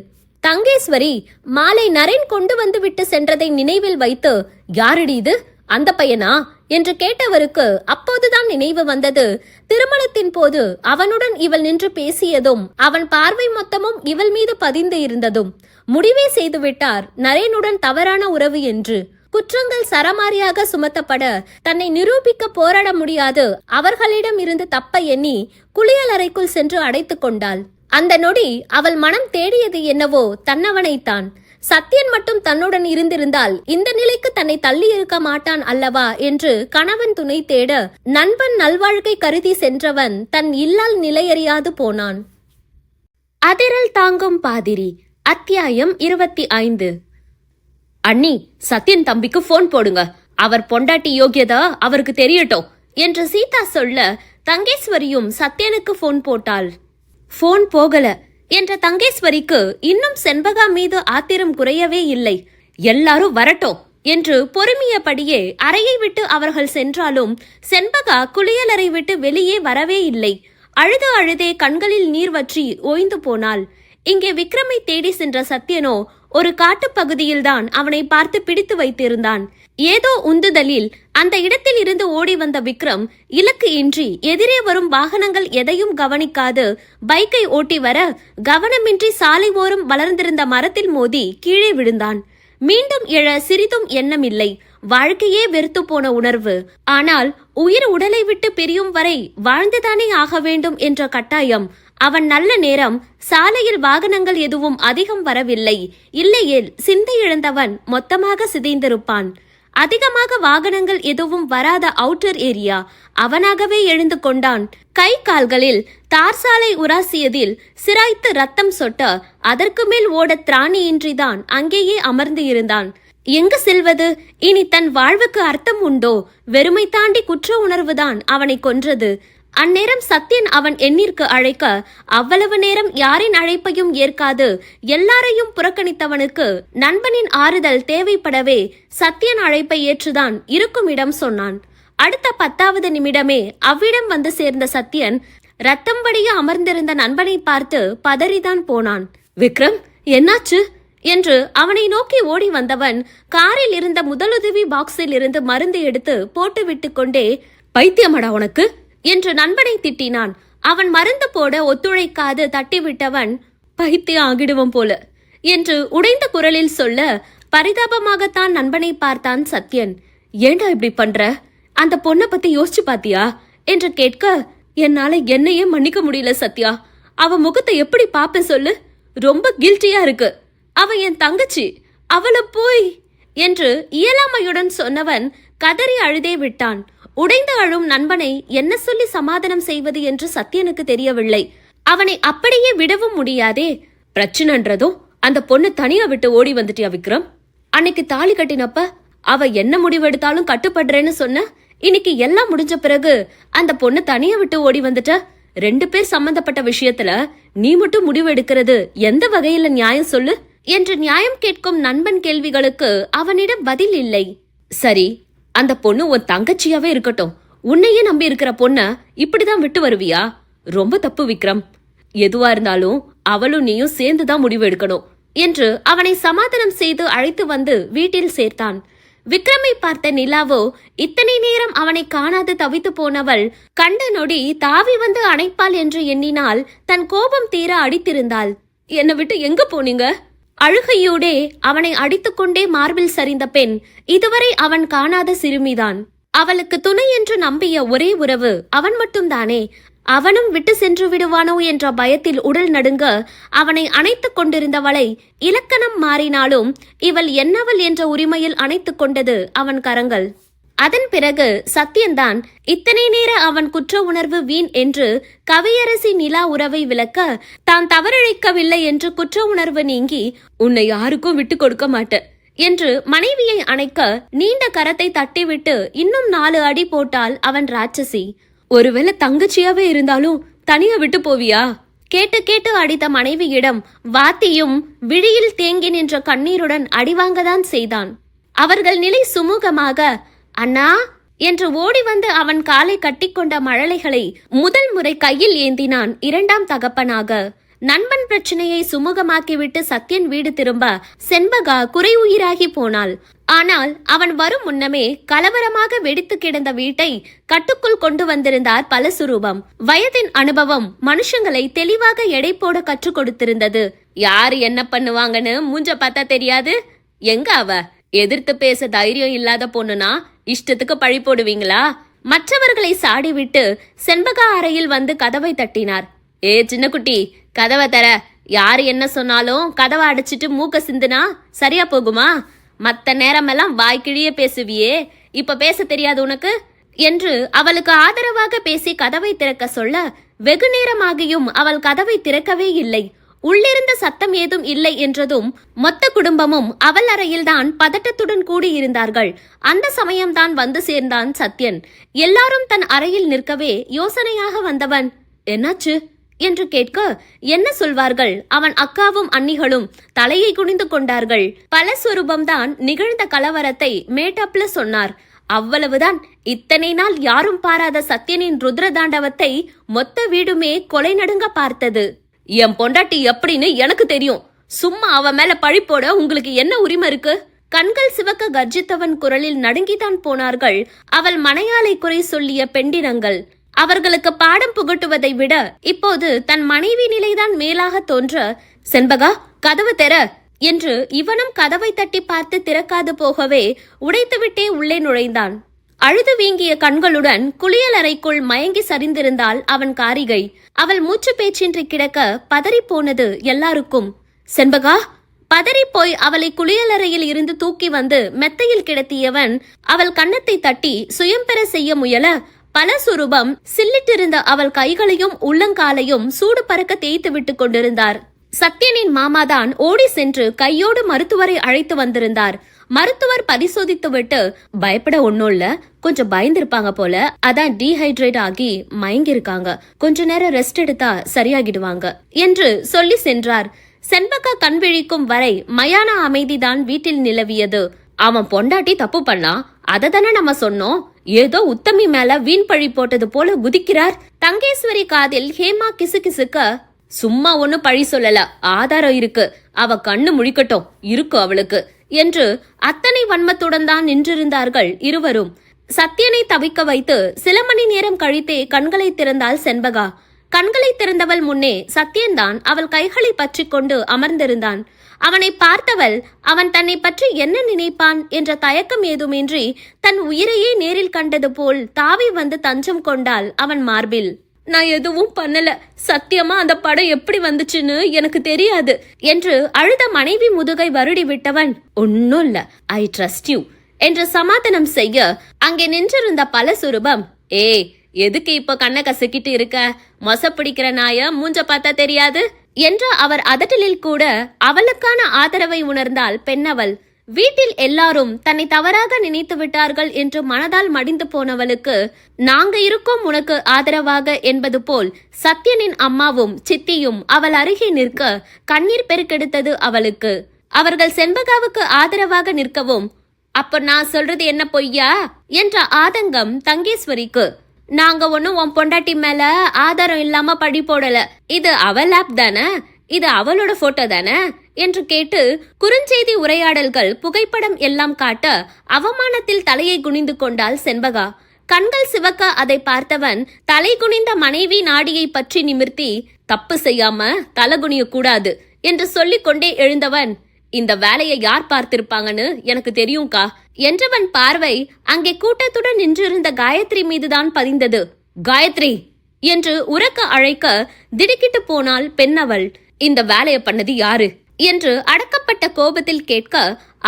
A: தங்கேஸ்வரி மாலை நரேன் கொண்டு வந்து விட்டு சென்றதை நினைவில் வைத்து, யாரடி இது, அந்த பையனா என்று கேட்டவருக்கு அப்போதுதான் நினைவு வந்தது. திருமணத்தின் போது அவனுடன் இவள் நின்று பேசியதும் அவன் பார்வை மொத்தமும் இவள் மீது பதிந்து இருந்ததும். முடிவே செய்துவிட்டார் நரேனுடன் தவறான உறவு என்று. குற்றங்கள் சரமாரியாக சுமத்தப்பட தன்னை நிரூபிக்க போராட முடியாது அவர்களிடம் இருந்து தப்ப எண்ணி குளியலறைக்குள் சென்று அடைத்துக் கொண்டாள். அந்த நொடி அவள் மனம் தேடியது என்னவோ தன்னவனைத்தான். சத்யன் மட்டும் தன்னுடன் இருந்திருந்தால் இந்த நிலைக்கு தன்னை தள்ளி இருக்க மாட்டான் அல்லவா என்று கணவன் துணை தேட நண்பன் நல்வாழ்க்கை கருதி சென்றவன் தன் இல்லால் நிலையறியாது போனான். அதிரல் தாங்கும் பாதிரி. அத்தியாயம் 25. அண்ணி, சத்யன் தம்பிக்கு போன் போடுங்க, அவர் பொண்டாட்டி யோகியதா அவருக்கு தெரியட்டும் என்று சீதா சொல்ல தங்கேஸ்வரியும் சத்யனுக்கு போன் போட்டாள். போன் போகல என்ற தங்கேஸ்வரிக்கு இன்னும் செண்பகா மீது ஆத்திரம் குறையவே இல்லை. எல்லாரும் வரட்டும் என்று பொறுமியபடியே அறையை விட்டு அவர்கள் சென்றாலும் செண்பகா குளியலறை விட்டு வெளியே வரவே இல்லை. அழுது அழுதே கண்களில் நீர் வற்றி ஓய்ந்து போனாள். இங்கே விக்ரமை தேடி சென்ற சத்யனோ ஒரு காட்டுப்பகுதியில்தான் அவனை பார்த்து பிடித்து வைத்திருந்தான். ஏதோ உந்துதலில் அந்த இடத்தில் இருந்து ஓடி வந்த விக்ரம் இலக்கு இன்றி எதிரே வரும் வாகனங்கள் எதையும் கவனிக்காது பைக்கை ஓட்டி வர கவனமின்றி சாலை ஓரம் வளர்ந்திருந்த மரத்தில் மோதி கீழே விழுந்தான். மீண்டும் எழ சிறிதும் எண்ணமில்லை. வாழ்க்கையே வெறுத்து போன உணர்வு. ஆனால் உயிர் உடலை விட்டு பிரியும் வரை வாழ்ந்துதானே ஆக வேண்டும் என்ற கட்டாயம். அவன் நல்ல நேரம். சாலையில் வாகனங்கள் எதுவும் அதிகம் வரவில்லை. இல்லையேல் சிந்தை இழந்தவன் மொத்தமாக சிதைந்திருப்பான். அதிகமாக வாகனங்கள் எதுவும் வராத அவுட்டர் ஏரியா. அவனாகவே எழுந்து கொண்டான். கை கால்களில் தார் சாலை உராசியதில் சிராய்த்து ரத்தம் சொட்ட அதற்கு மேல் ஓட திராணியின்றிதான் அங்கேயே அமர்ந்து இருந்தான். எங்கு செல்வது? இனி தன் வாழ்வுக்கு அர்த்தம் உண்டோ? வெறுமை தாண்டி குற்ற உணர்வுதான் அவனை கொன்றது. அந்நேரம் சத்யன் அவன் எண்ணிற்கு அழைக்க அவ்வளவு நேரம் யாரின் அழைப்பையும் ஏற்காது எல்லாரையும் புறக்கணித்தவனுக்கு நண்பனின் ஆறுதல் தேவைப்படவே சத்யன் அழைப்பை ஏற்றுதான் இருக்கும் இடம் சொன்னான். அடுத்த 10வது நிமிடமே அவ்விடம் வந்து சேர்ந்த சத்யன் ரத்தம் வடிய அமர்ந்திருந்த நண்பனை பார்த்து பதறிதான் போனான். விக்ரம், என்னாச்சு என்று அவனை நோக்கி ஓடி வந்தவன் காரில் இருந்த முதலுதவி பாக்ஸில் இருந்து மருந்து எடுத்து போட்டு விட்டு கொண்டே, பைத்தியமடா உனக்கு என்று நண்பனை திட்டினான். அவன் மருந்து போட ஒத்துழைக்காது தட்டிவிட்டவன், பைத்தியம் ஆகிடுவோம் போல என்று உடைந்த குரலில் சொல்ல பரிதாபமாகத்தான் நண்பனை பார்த்தான் சத்யன். ஏண்டா இப்படி பண்ற? அந்த பொண்ணை பத்தி யோசிச்சு பாத்தியா என்று கேட்க, என்னால என்னையே மன்னிக்க முடியல சத்யா. அவ முகத்தை எப்படி பாப்பேன் சொல்லு? ரொம்ப கில்ட்டியா இருக்கு. அவ என் தங்கச்சி, அவளை போய் என்று இயலாமையுடன் சொன்னவன் கதறி அழுதே விட்டான். உடைந்து அழும் நண்பனை என்ன சொல்லி சமாதானம் செய்வது என்று சத்யனுக்கு தெரியவில்லை. அவனை அப்படியே விடவும் முடியாதே. பிரச்சனைன்றதும் அந்த பொண்ணு தனியா விட்டு ஓடி வந்துட்டியா விக்ரம்? அன்னைக்கு தாலி கட்டினப்ப அவ என்ன முடிவெடுத்தாலும் கட்டுப்படுறேன்னு சொன்ன. இன்னைக்கு எல்லாம் முடிஞ்ச பிறகு அந்த பொண்ணு தனியா விட்டு ஓடி வந்துட்ட. 2 பேர் சம்பந்தப்பட்ட விஷயத்துல நீ மட்டும் முடிவு எடுக்கிறது எந்த வகையில நியாயம் சொல்லு என்று நியாயம் கேட்கும் நண்பன் கேள்விகளுக்கு அவனிடம் பதில் இல்லை. சரி, அந்த பொண்ணு உன் தங்கச்சியாவே இருக்கட்டும். உன்னையே நம்பி இருக்கிற பொண்ண இப்படிதான் விட்டு வருவியா? ரொம்ப தப்பு விக்ரம். எதுவா இருந்தாலும் அவளும் நீயும் சேர்ந்துதான் முடிவு எடுக்கணும் என்று அவனை சமாதானம் செய்து அழைத்து வந்து வீட்டில் சேர்த்தான். விக்ரமை பார்த்த நிலாவோ இத்தனை நேரம் அவனை காணாது தவித்து போனவள் கண்ட நொடி தாவி வந்து அணைப்பாள் என்று எண்ணினால் தன் கோபம் தீர அடித்திருந்தாள். என்னை விட்டு எங்க போனீங்க? அழுகையோடே அவனை அடித்துக்கொண்டே மார்பில் சரிந்த பெண் இதுவரை அவன் காணாத சிறுமிதான். அவளுக்கு துணை என்று நம்பிய ஒரே உறவு அவன் மட்டும்தானே. அவனும் விட்டு சென்று விடுவானோ என்ற பயத்தில் உடல் நடுங்க அவனை அணைத்துக் கொண்டிருந்தவளை இலக்கணம் மாறினாலும் இவள் என்னவள் என்ற உரிமையில் அணைத்துக் கொண்டது அவன் கரங்கள். அதன் பிறகு சத்யன்தான் இத்தனை நேர அவன் குற்ற உணர்வு வீண் என்று கவியரசி நிலா உறவை விளக்க, தான் தவறிழைக்கவில்லை என்று குற்ற உணர்வு நீங்கி உன்னை யாருக்கும் விட்டு கொடுக்க மாட்டேன் என்று மனைவியை அணைக்க நீண்ட கரத்தை தட்டிவிட்டு இன்னும் 4 அடி போட்டால் அவன் ராட்சசி. ஒருவேளை தங்கச்சியாவே இருந்தாலும் தனியா விட்டு போவியா? கேட்டு கேட்டு அடித்த மனைவியிடம் வாத்தியும் விழியில் தேங்கி நின்ற கண்ணீருடன் அடிவாங்கதான் செய்தான். அவர்கள் நிலை சுமூகமாக அண்ணா என்று ஓடி வந்து அவன் காலை கட்டிக்கொண்ட மழலைகளை முதல் முறை கையில் ஏந்தினான் 2ஆம் தகப்பனாக. நண்பன் பிரச்சனையை சுமூகமாக்கிவிட்டு சத்யன் வீடு திரும்ப செண்பகா குறை உயிராகி போனாள். ஆனால் அவன் வரும் முன்னமே கலவரமாக வெடித்து கிடந்த வீட்டை கட்டுக்குள் கொண்டு வந்திருந்தார் பலசுரூபம். வயதின் அனுபவம் மனுஷங்களை தெளிவாக எடை போட கற்றுக் கொடுத்திருந்தது. யாரு என்ன பண்ணுவாங்கன்னு மூஞ்ச பார்த்தா தெரியாது. எங்க அவ எதிர்த்து பேச தைரியம் இல்லாத பொண்ணுனா இஷ்டத்துக்கு பழி போடுவீங்களா? மற்றவர்களை சாடிவிட்டு செண்பகா அறையில் வந்து கதவை தட்டினார். ஏ சின்ன குட்டி, கதவை தர. யாரு என்ன சொன்னாலும் கதவை அடைச்சிட்டு மூக்க சிந்துனா சரியா போகுமா? மத்த நேரமெல்லாம் வாய்க்கிழிய பேசுவியே, இப்ப பேச தெரியாது உனக்கு என்று அவளுக்கு ஆதரவாக பேசி கதவை திறக்க சொல்ல வெகு நேரமாகியும் அவள் கதவை திறக்கவே இல்லை. உள்ளிருந்த சத்தம் ஏதும் இல்லை என்றதும் மொத்த குடும்பமும் அவள் அறையில்தான் பதட்டத்துடன் கூடியிருந்தார்கள். அந்த சமயம்தான் வந்து சேர்ந்தான் சத்யன். எல்லாரும் தன் அறையில் நிற்கவே யோசனையாக வந்தவன், என்னாச்சு என்று கேட்க என்ன சொல்வார்கள்? அவன் அக்காவும் அண்ணிகளும் தலையை குனிந்து கொண்டார்கள். பலஸ்வரூபம்தான் நிகழ்ந்த கலவரத்தை மேட்டப்ல சொன்னார். அவ்வளவுதான். இத்தனை நாள் யாரும் பாராத சத்யனின் ருத்ர தாண்டவத்தை மொத்த வீடுமே கொலை நடுங்க பார்த்தது. என் பொண்டாட்டி எப்படின்னு எனக்கு தெரியும். சும்மா அவ மேல பழி போட உங்களுக்கு என்ன உரிமை இருக்கு? கண்கள் சிவக்க கர்ஜித்தவன் குரலில் நடுங்கித்தான் போனார்கள் அவள் மனையாளை குறை சொல்லிய பெண்டினங்கள். அவர்களுக்கு பாடம் புகட்டுவதை விட இப்போது தன் மனைவி நிலைதான் மேலாக தோன்ற, செண்பகா கதவு தெர என்று இவனும் கதவை தட்டி பார்த்து திறக்காது போகவே உடைத்துவிட்டே உள்ளே நுழைந்தான். அழுது வீங்கிய கண்களுடன் குளியலறைக்குள் மயங்கி சரிந்திருந்தாள் அவன் காரிகை. அவள் மூச்சு பேச்சின்றி கிடக்க பதறி போனது எல்லாருக்கும். செண்பகா பதறி போய் அவளை குளியலறையில் இருந்து தூக்கி வந்து மெத்தையில் கிடத்தியவன் அவள் கன்னத்தை தட்டி சுயம் பெற செய்ய முயல பலசுரூபம் சில்லிட்டிருந்த அவள் கைகளையும் உள்ளங்காலையும் சூடு பறக்க தேய்த்து விட்டு கொண்டிருந்தார். சத்யனின் மாமாதான் ஓடி சென்று கையோடு மருத்துவரை அழைத்து வந்திருந்தார். மருத்துவர் பரிசோதித்து விட்டு, பயப்பட ஒன்னும் இல்ல, கொஞ்சம் பயந்திருப்பாங்க போல, அதான் டீஹைட்ரேட் ஆகி மயங்கிருக்காங்க, கொஞ்ச நேரம் ரெஸ்ட் எடுத்தா சரியாகிடுவாங்க என்று சொல்லி சென்றார். செண்பகா கண் விழிக்கும் வரை மயான அமைதிதான் வீட்டில் நிலவியது. அவன் பொண்டாட்டி தப்பு பண்ணா, அதை தானே நம்ம சொன்னோம். ஏதோ உத்தமி மேல வீண் பழி போட்டது போல குதிக்கிறார். தங்கேஸ்வரி காதில் ஹேமா கிசுகிசுக்க, சும்மா ஒண்ணு பழி சொல்லல, ஆதாரம் இருக்கு, அவ கண்ணு முழிக்கட்டும், இருக்கு அவளுக்கு என்று அத்தனை வன்மத்துடன் தான் நின்றிருந்தார்கள் இருவரும். சத்யனை தவிக்க வைத்து சில மணி நேரம் கழித்தே கண்களை திறந்தாள் செண்பகா. கண்களை திறந்தவள் முன்னே சத்யன்தான் அவள் கைகளை பற்றி கொண்டு அமர்ந்திருந்தான். அவனை பார்த்தவள் அவன் தன்னை பற்றி என்ன நினைப்பான் என்ற தயக்கம் ஏதுமின்றி தன் உயிரையே நேரில் கண்டது போல் தாவி வந்து தஞ்சம் கொண்டாள் அவன் மார்பில். நான் எதுவும் பண்ணல, சத்தியமா அந்த படம் எப்படி வந்துச்சுன்னு எனக்கு தெரியாது என்று அழுத மனைவி முதுகை வருடி விட்டவன், ஒன்னும் இல்ல, ஐ ட்ரஸ்ட் யூ என்று சமாதானம் செய்ய அங்கே நின்றிருந்த பல சுரூபம், எதுக்கு இப்ப கண்ணை கசக்கிட்டு இருக்க, மொச பிடிக்கிற நாய மூஞ்ச பார்த்தா தெரியாது என்ற அவர் அதட்டலில் கூட அவளுக்கான ஆதரவை உணர்ந்தாள் பெண்ணவள். வீட்டில் எல்லாரும் தன்னை தவறாக நினைத்து விட்டார்கள் என்று மனதால் மடிந்து போனவளுக்கு நாங்க இருக்கோம் உனக்கு ஆதரவாக என்பது போல் சத்யனின் அம்மாவும் சித்தியும் அவள் அருகே நிற்க கண்ணீர் பெருக்கெடுத்தது அவளுக்கு. அவர்கள் செண்பகாவுக்கு ஆதரவாக நிற்கவும், அப்ப நான் சொல்றது என்ன பொய்யா என்ற ஆதங்கம் தங்கேஸ்வரிக்கு. நாங்க ஒன்னும் உன் பொண்டாட்டி மேல ஆதாரம் இல்லாம பழி போடல, இது அவள் ஆப் தானே, இது அவளோட போட்டோ தானே என்று கேட்டு குறுஞ்செய்தி உரையாடல்கள் புகைப்படம் எல்லாம் காட்ட அவமானத்தில் தலையை குனிந்து கொண்டாள் செண்பகா. கண்கள் சிவக்க அதை பார்த்தவன் தலை குனிந்த மனைவி நாடியை பற்றி நிமிர்த்தி, தப்பு செய்யாம தலகுனிய கூடாது என்று சொல்லிக் கொண்டே எழுந்தவன், இந்த வேலையை யார் பார்த்திருப்பாங்கன்னு எனக்கு தெரியும்கா என்றவன் பார்வை அங்கே கூட்டத்துடன் நின்றிருந்த காயத்ரி மீதுதான் பதிந்தது. காயத்ரி என்று உரக்க அழைக்க திடுக்கிட்டு போனாள் பெண்ணவள். இந்த வேலையை பண்ணது யாரு என்று அடக்கப்பட்ட கோபத்தில் கேட்க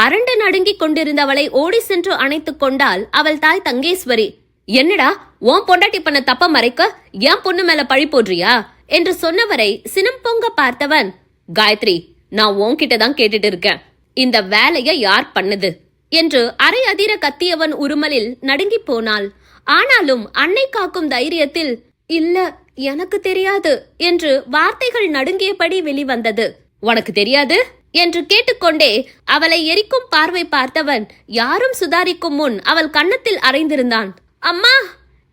A: அரண்டு நடுங்கிக் கொண்டிருந்தவளை ஓடி சென்று அணைத்துக் கொண்டாள் அவள் தாய் தங்கேஸ்வரி. என்னடா உன் பொண்டாட்டி பண்ண தப்ப மறைக்க என் பொண்ணு மேல பழி போடுறியா என்று சொன்னவரை சினம் பொங்க பார்த்தவன், காயத்ரி, நான் உன்கிட்ட தான் கேட்டுட்டு இருக்கேன், இந்த வேலைய யார் பண்ணது என்று அரை அதிர கத்தியவன் உருமலில் நடுங்கி போனாள். ஆனாலும் அன்னை காக்கும் தைரியத்தில், இல்ல எனக்கு தெரியாது என்று வார்த்தைகள் நடுங்கியபடி வெளிவந்தது. உனக்கு தெரியாது என்று கேட்டுக்கொண்டே அவளை எரிக்கும் பார்வை பார்த்தவன் யாரும் சுதாரிக்கும் முன் அவள் கன்னத்தில் அறைந்திருந்தான். அம்மா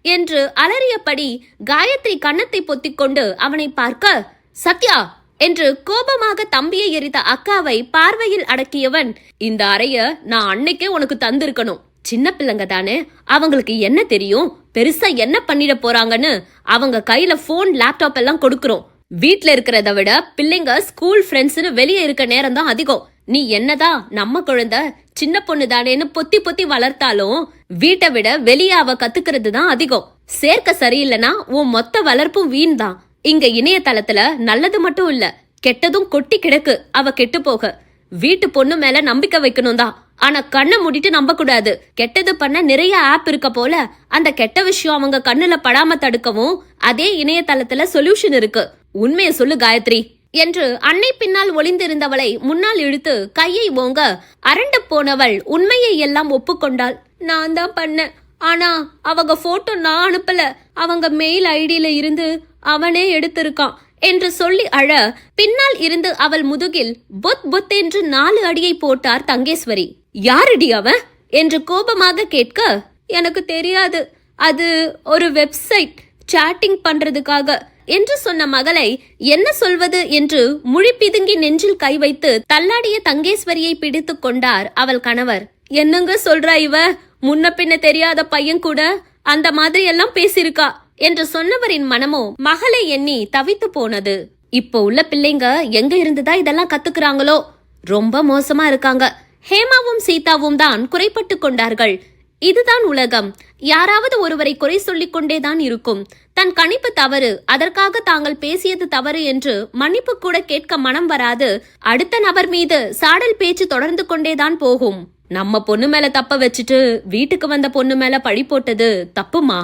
A: என்று அலறியபடி காயத்ரி கன்னத்தை பொத்திக்கொண்டு அவனை பார்க்க, சத்யா என்று கோபமாக தம்பியை எரித்த அக்காவை பார்வையில் அடக்கியவன், இந்த அறைய நான் அன்னைக்கே உனக்கு தந்திருக்கணும், சின்ன பிள்ளைங்க தானே, அவங்களுக்கு என்ன தெரியும், பெருசா என்ன பண்ணிட போறாங்கன்னு அவங்க கையில போன் லேப்டாப் எல்லாம் கொடுக்கறோம். வீட்ல இருக்கிறத விட பிள்ளைங்க ஸ்கூல் ஃப்ரெண்ட்ஸ்னு வெளியே இருக்க நேரம் தான் அதிகம். நீ என்னதான் நம்ம குழந்தை சின்ன பொண்ணு தானேன்னு பொத்தி பொத்தி வளர்த்தாலும் வீட்டை விட வெளியே அவ கத்துக்கிறது தான் அதிகம். சேர்க்க சரியில்லைன்னா உன் மொத்த வளர்ப்பும் வீண் தான். இங்க இணையதளத்துல நல்லது மட்டும் இல்ல, கெட்டதும் கொட்டி கிடக்கு. அவ கெட்டு போக வீட்டு பொண்ணு மேல நம்பிக்கை வைக்கணும் தான், ஆனா கண்ணை மூடிட்டு நம்ப கூடாது. கெட்டது பண்ண நிறைய ஆப் இருக்க போல அந்த கெட்ட விஷயம் அவங்க கண்ணுல படாம தடுக்கவும் அதே இணையதளத்துல சொல்யூஷன் இருக்கு. உண்மையை சொல்லு காயத்ரி என்று அன்னை பின்னால் ஒளிந்திருந்தவளை முன்னால் இழுத்து கையை ஓங்க அரண்டு போனவள் உண்மையை எல்லாம் ஒப்புக்கொண்டாள். நான் தான் பண்ணேன், ஆனா அவங்க போட்டோ நான் அனுப்பல, அவங்க மெயில் ஐடியில இருந்து அவனே எடுத்திருக்கான் என்று சொல்லி அழ பின்னால் இருந்து அவள் முதுகில் பொத் பொத் என்று 4 அடியை போட்டார் தங்கேஸ்வரி. யாரடி அவன் என்று கோபமாக கேட்க, எனக்கு தெரியாது, அது ஒரு வெப்சைட் சாட்டிங் பண்றதுக்காக என்று சொன்ன மகளை என்ன சொல்வது என்று முழி பிதுங்கி நெஞ்சில் கை வைத்து தள்ளாடிய தங்கேஸ்வரியை பிடித்து கொண்டார் அவள் கணவர். என்னங்க சொல்றா இவ, முன்ன பின்ன தெரியாத பையன் கூட அந்த மாதிரி எல்லாம் பேசியிருக்கா என்று சொன்னவரின் மனமோ மகளை எண்ணி தவித்து போனது. இப்போ உள்ள பிள்ளைங்க எங்க இருந்துதான் இதெல்லாம் கத்துக்கிறாங்களோ, ரொம்ப மோசமா இருக்காங்க. ஹேமாவும் சீதாவும் தான் குறைப்பட்டு கொண்டார்கள். இதுதான் உலகம், யாராவது ஒருவரை குறை சொல்லிக் கொண்டேதான் இருக்கும். தன் கணிப்பு தவறு, அதற்காக தாங்கள் பேசியது தவறு என்று மன்னிப்பு கூட கேட்க மனம் வராது. அடுத்த நபர் மீது சாடல் பேச்சு தொடர்ந்து கொண்டேதான் போகும். நம்ம பொண்ணு மேல தப்ப வச்சுட்டு வீட்டுக்கு வந்த பொண்ணு மேல பழி போட்டது தப்புமா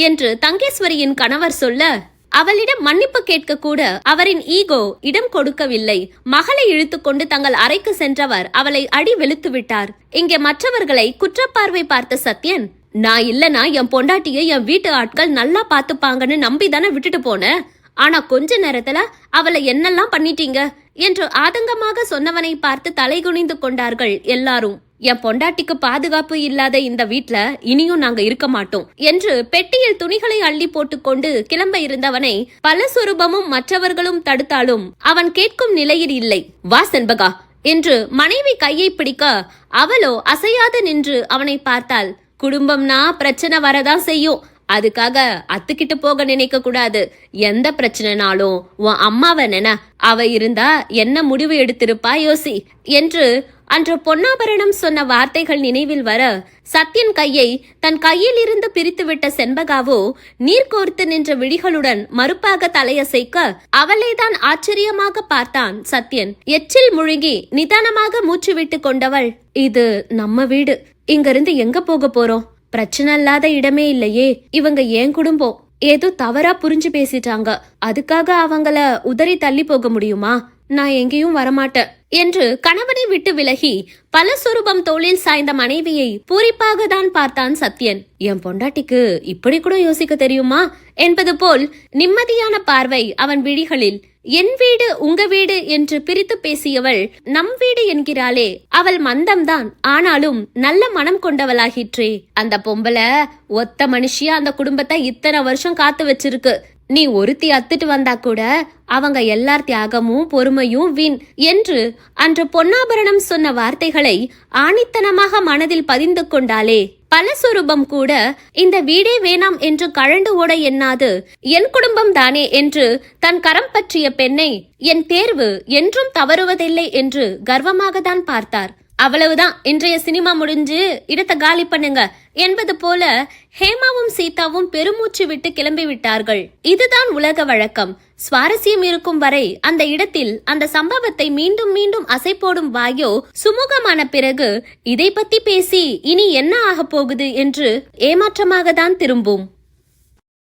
A: என்று தங்கேஸ்வரியின் கணவர் சொல்ல, அவளிடம் மன்னிப்பு கேட்க கூட அவரின் ஈகோ இடம் கொடுக்கவில்லை. மகளை இழுத்துக்கொண்டு தங்கள் அறைக்கு சென்றவர் அவளை அடி வெளுத்து விட்டார். இங்கே மற்றவர்களை குற்றப்பார்வை பார்த்த சத்யன், நான் இல்லனா என் பொண்டாட்டிய என் வீட்டு ஆட்கள் நல்லா பாத்துப்பாங்கன்னு நம்பிதானே விட்டுட்டு போன, ஆனா கொஞ்ச நேரத்துல அவளை என்னெல்லாம் பண்ணிட்டீங்க என்று ஆதங்கமாக சொன்னவனை பார்த்து தலைகுனிந்து கொண்டார்கள் எல்லாரும். என் பொண்டாட்டிக்கு பாதுகாப்பு இல்லாத இந்த வீட்ல இனியும் நாங்க இருக்க மாட்டோம் என்று பெட்டியில் துணிகளை அள்ளி போட்டுக்கொண்டு கிளம்ப இருந்தவனை பலஸ்வரூபமும் மற்றவர்களும் தடுத்தாலும் அவன் கேட்கும் நிலையில் இல்லை. வா செண்பகா என்று மனைவி கையை பிடிக்க அவளோ அசையாது நின்று அவனை பார்த்தாள். குடும்பம்னா பிரச்சனை வரதான் செய்யும், அதுக்காக அத்துக்கிட்டு போக நினைக்க கூடாது. எந்த பிரச்சனைனாலும் உன் அம்மாவை நின, அவ இருந்தா என்ன முடிவு எடுத்திருப்பா யோசி என்று அன்று பொன்னாபரணம் சொன்ன வார்த்தைகள் நினைவில் வர சத்யன் கையை தன் கையில் இருந்து பிரித்துவிட்ட செண்பகாவோ நீர் கோர்த்து நின்ற விழிகளுடன் மறுப்பாக தலையசைக்க அவளைதான் ஆச்சரியமாக பார்த்தான் சத்யன். எச்சில் முழுங்கி நிதானமாக மூச்சு விட்டு கொண்டவள், இது நம்ம வீடு, இங்கிருந்து எங்க போக போறோம்? பிரச்சனை இல்லாத இடமே இல்லையே. இவங்க ஏன் குடும்பம், ஏதோ தவறா புரிஞ்சு பேசிட்டாங்க, அதுக்காக அவங்கள உதறி தள்ளி போக முடியுமா? நான் எங்கேயும் வரமாட்டேன் என்று கணவனை விட்டு விலகி பலஸ்வரூபம் தோளில் சாய்ந்த மனைவியை பூரிப்பாக தான் பார்த்தான் சத்யன். என் பொண்டாட்டிக்கு இப்படி கூட யோசிக்க தெரியுமா என்பது போல் நிம்மதியான பார்வை அவன் விழிகளில். என் வீடு உங்க வீடு என்று பிரித்து பேசியவள் நம் வீடு என்கிறாளே, அவள் மந்தம்தான், ஆனாலும் நல்ல மனம் கொண்டவளாகிற்றே. அந்த பொம்பளை ஒத்த மனுஷியா அந்த குடும்பத்தை இத்தனை வருஷம் காத்து வச்சிருக்கு. நீ ஒருத்தி அத்துட்டு வந்தா கூட அவங்க எல்லார் தியாகமும் பொறுமையும் வீண் என்று அன்று பொன்னாபரணம் சொன்ன வார்த்தைகளை ஆணித்தனமாக மனதில் பதிந்து கொண்டாலே. பலஸ்வரூபம் கூட இந்த வீடே வேணாம் என்று கழண்டு ஓட எண்ணாது என் குடும்பம் தானே என்று தன் கரம் பற்றிய பெண்ணை என் தேர்வு என்றும் தவறுவதில்லை என்று கர்வமாக தான் பார்த்தார். அவ்வளவுதான், இன்றைய சினிமா முடிஞ்சு இடத்தை காலி பண்ணுங்க என்பது போல ஹேமாவும் சீதாவும் பெருமூச்சு விட்டு கிளம்பி விட்டார்கள். இதுதான் உலக வழக்கம். சுவாரஸ்யம் இருக்கும் வரை அந்த இடத்தில் அந்த சம்பவத்தை மீண்டும் மீண்டும் அசை போடும் வாயோ சுமூகமான பிறகு இதை பத்தி பேசி இனி என்ன ஆக போகுது என்று ஏமாற்றமாக தான் திரும்பும்.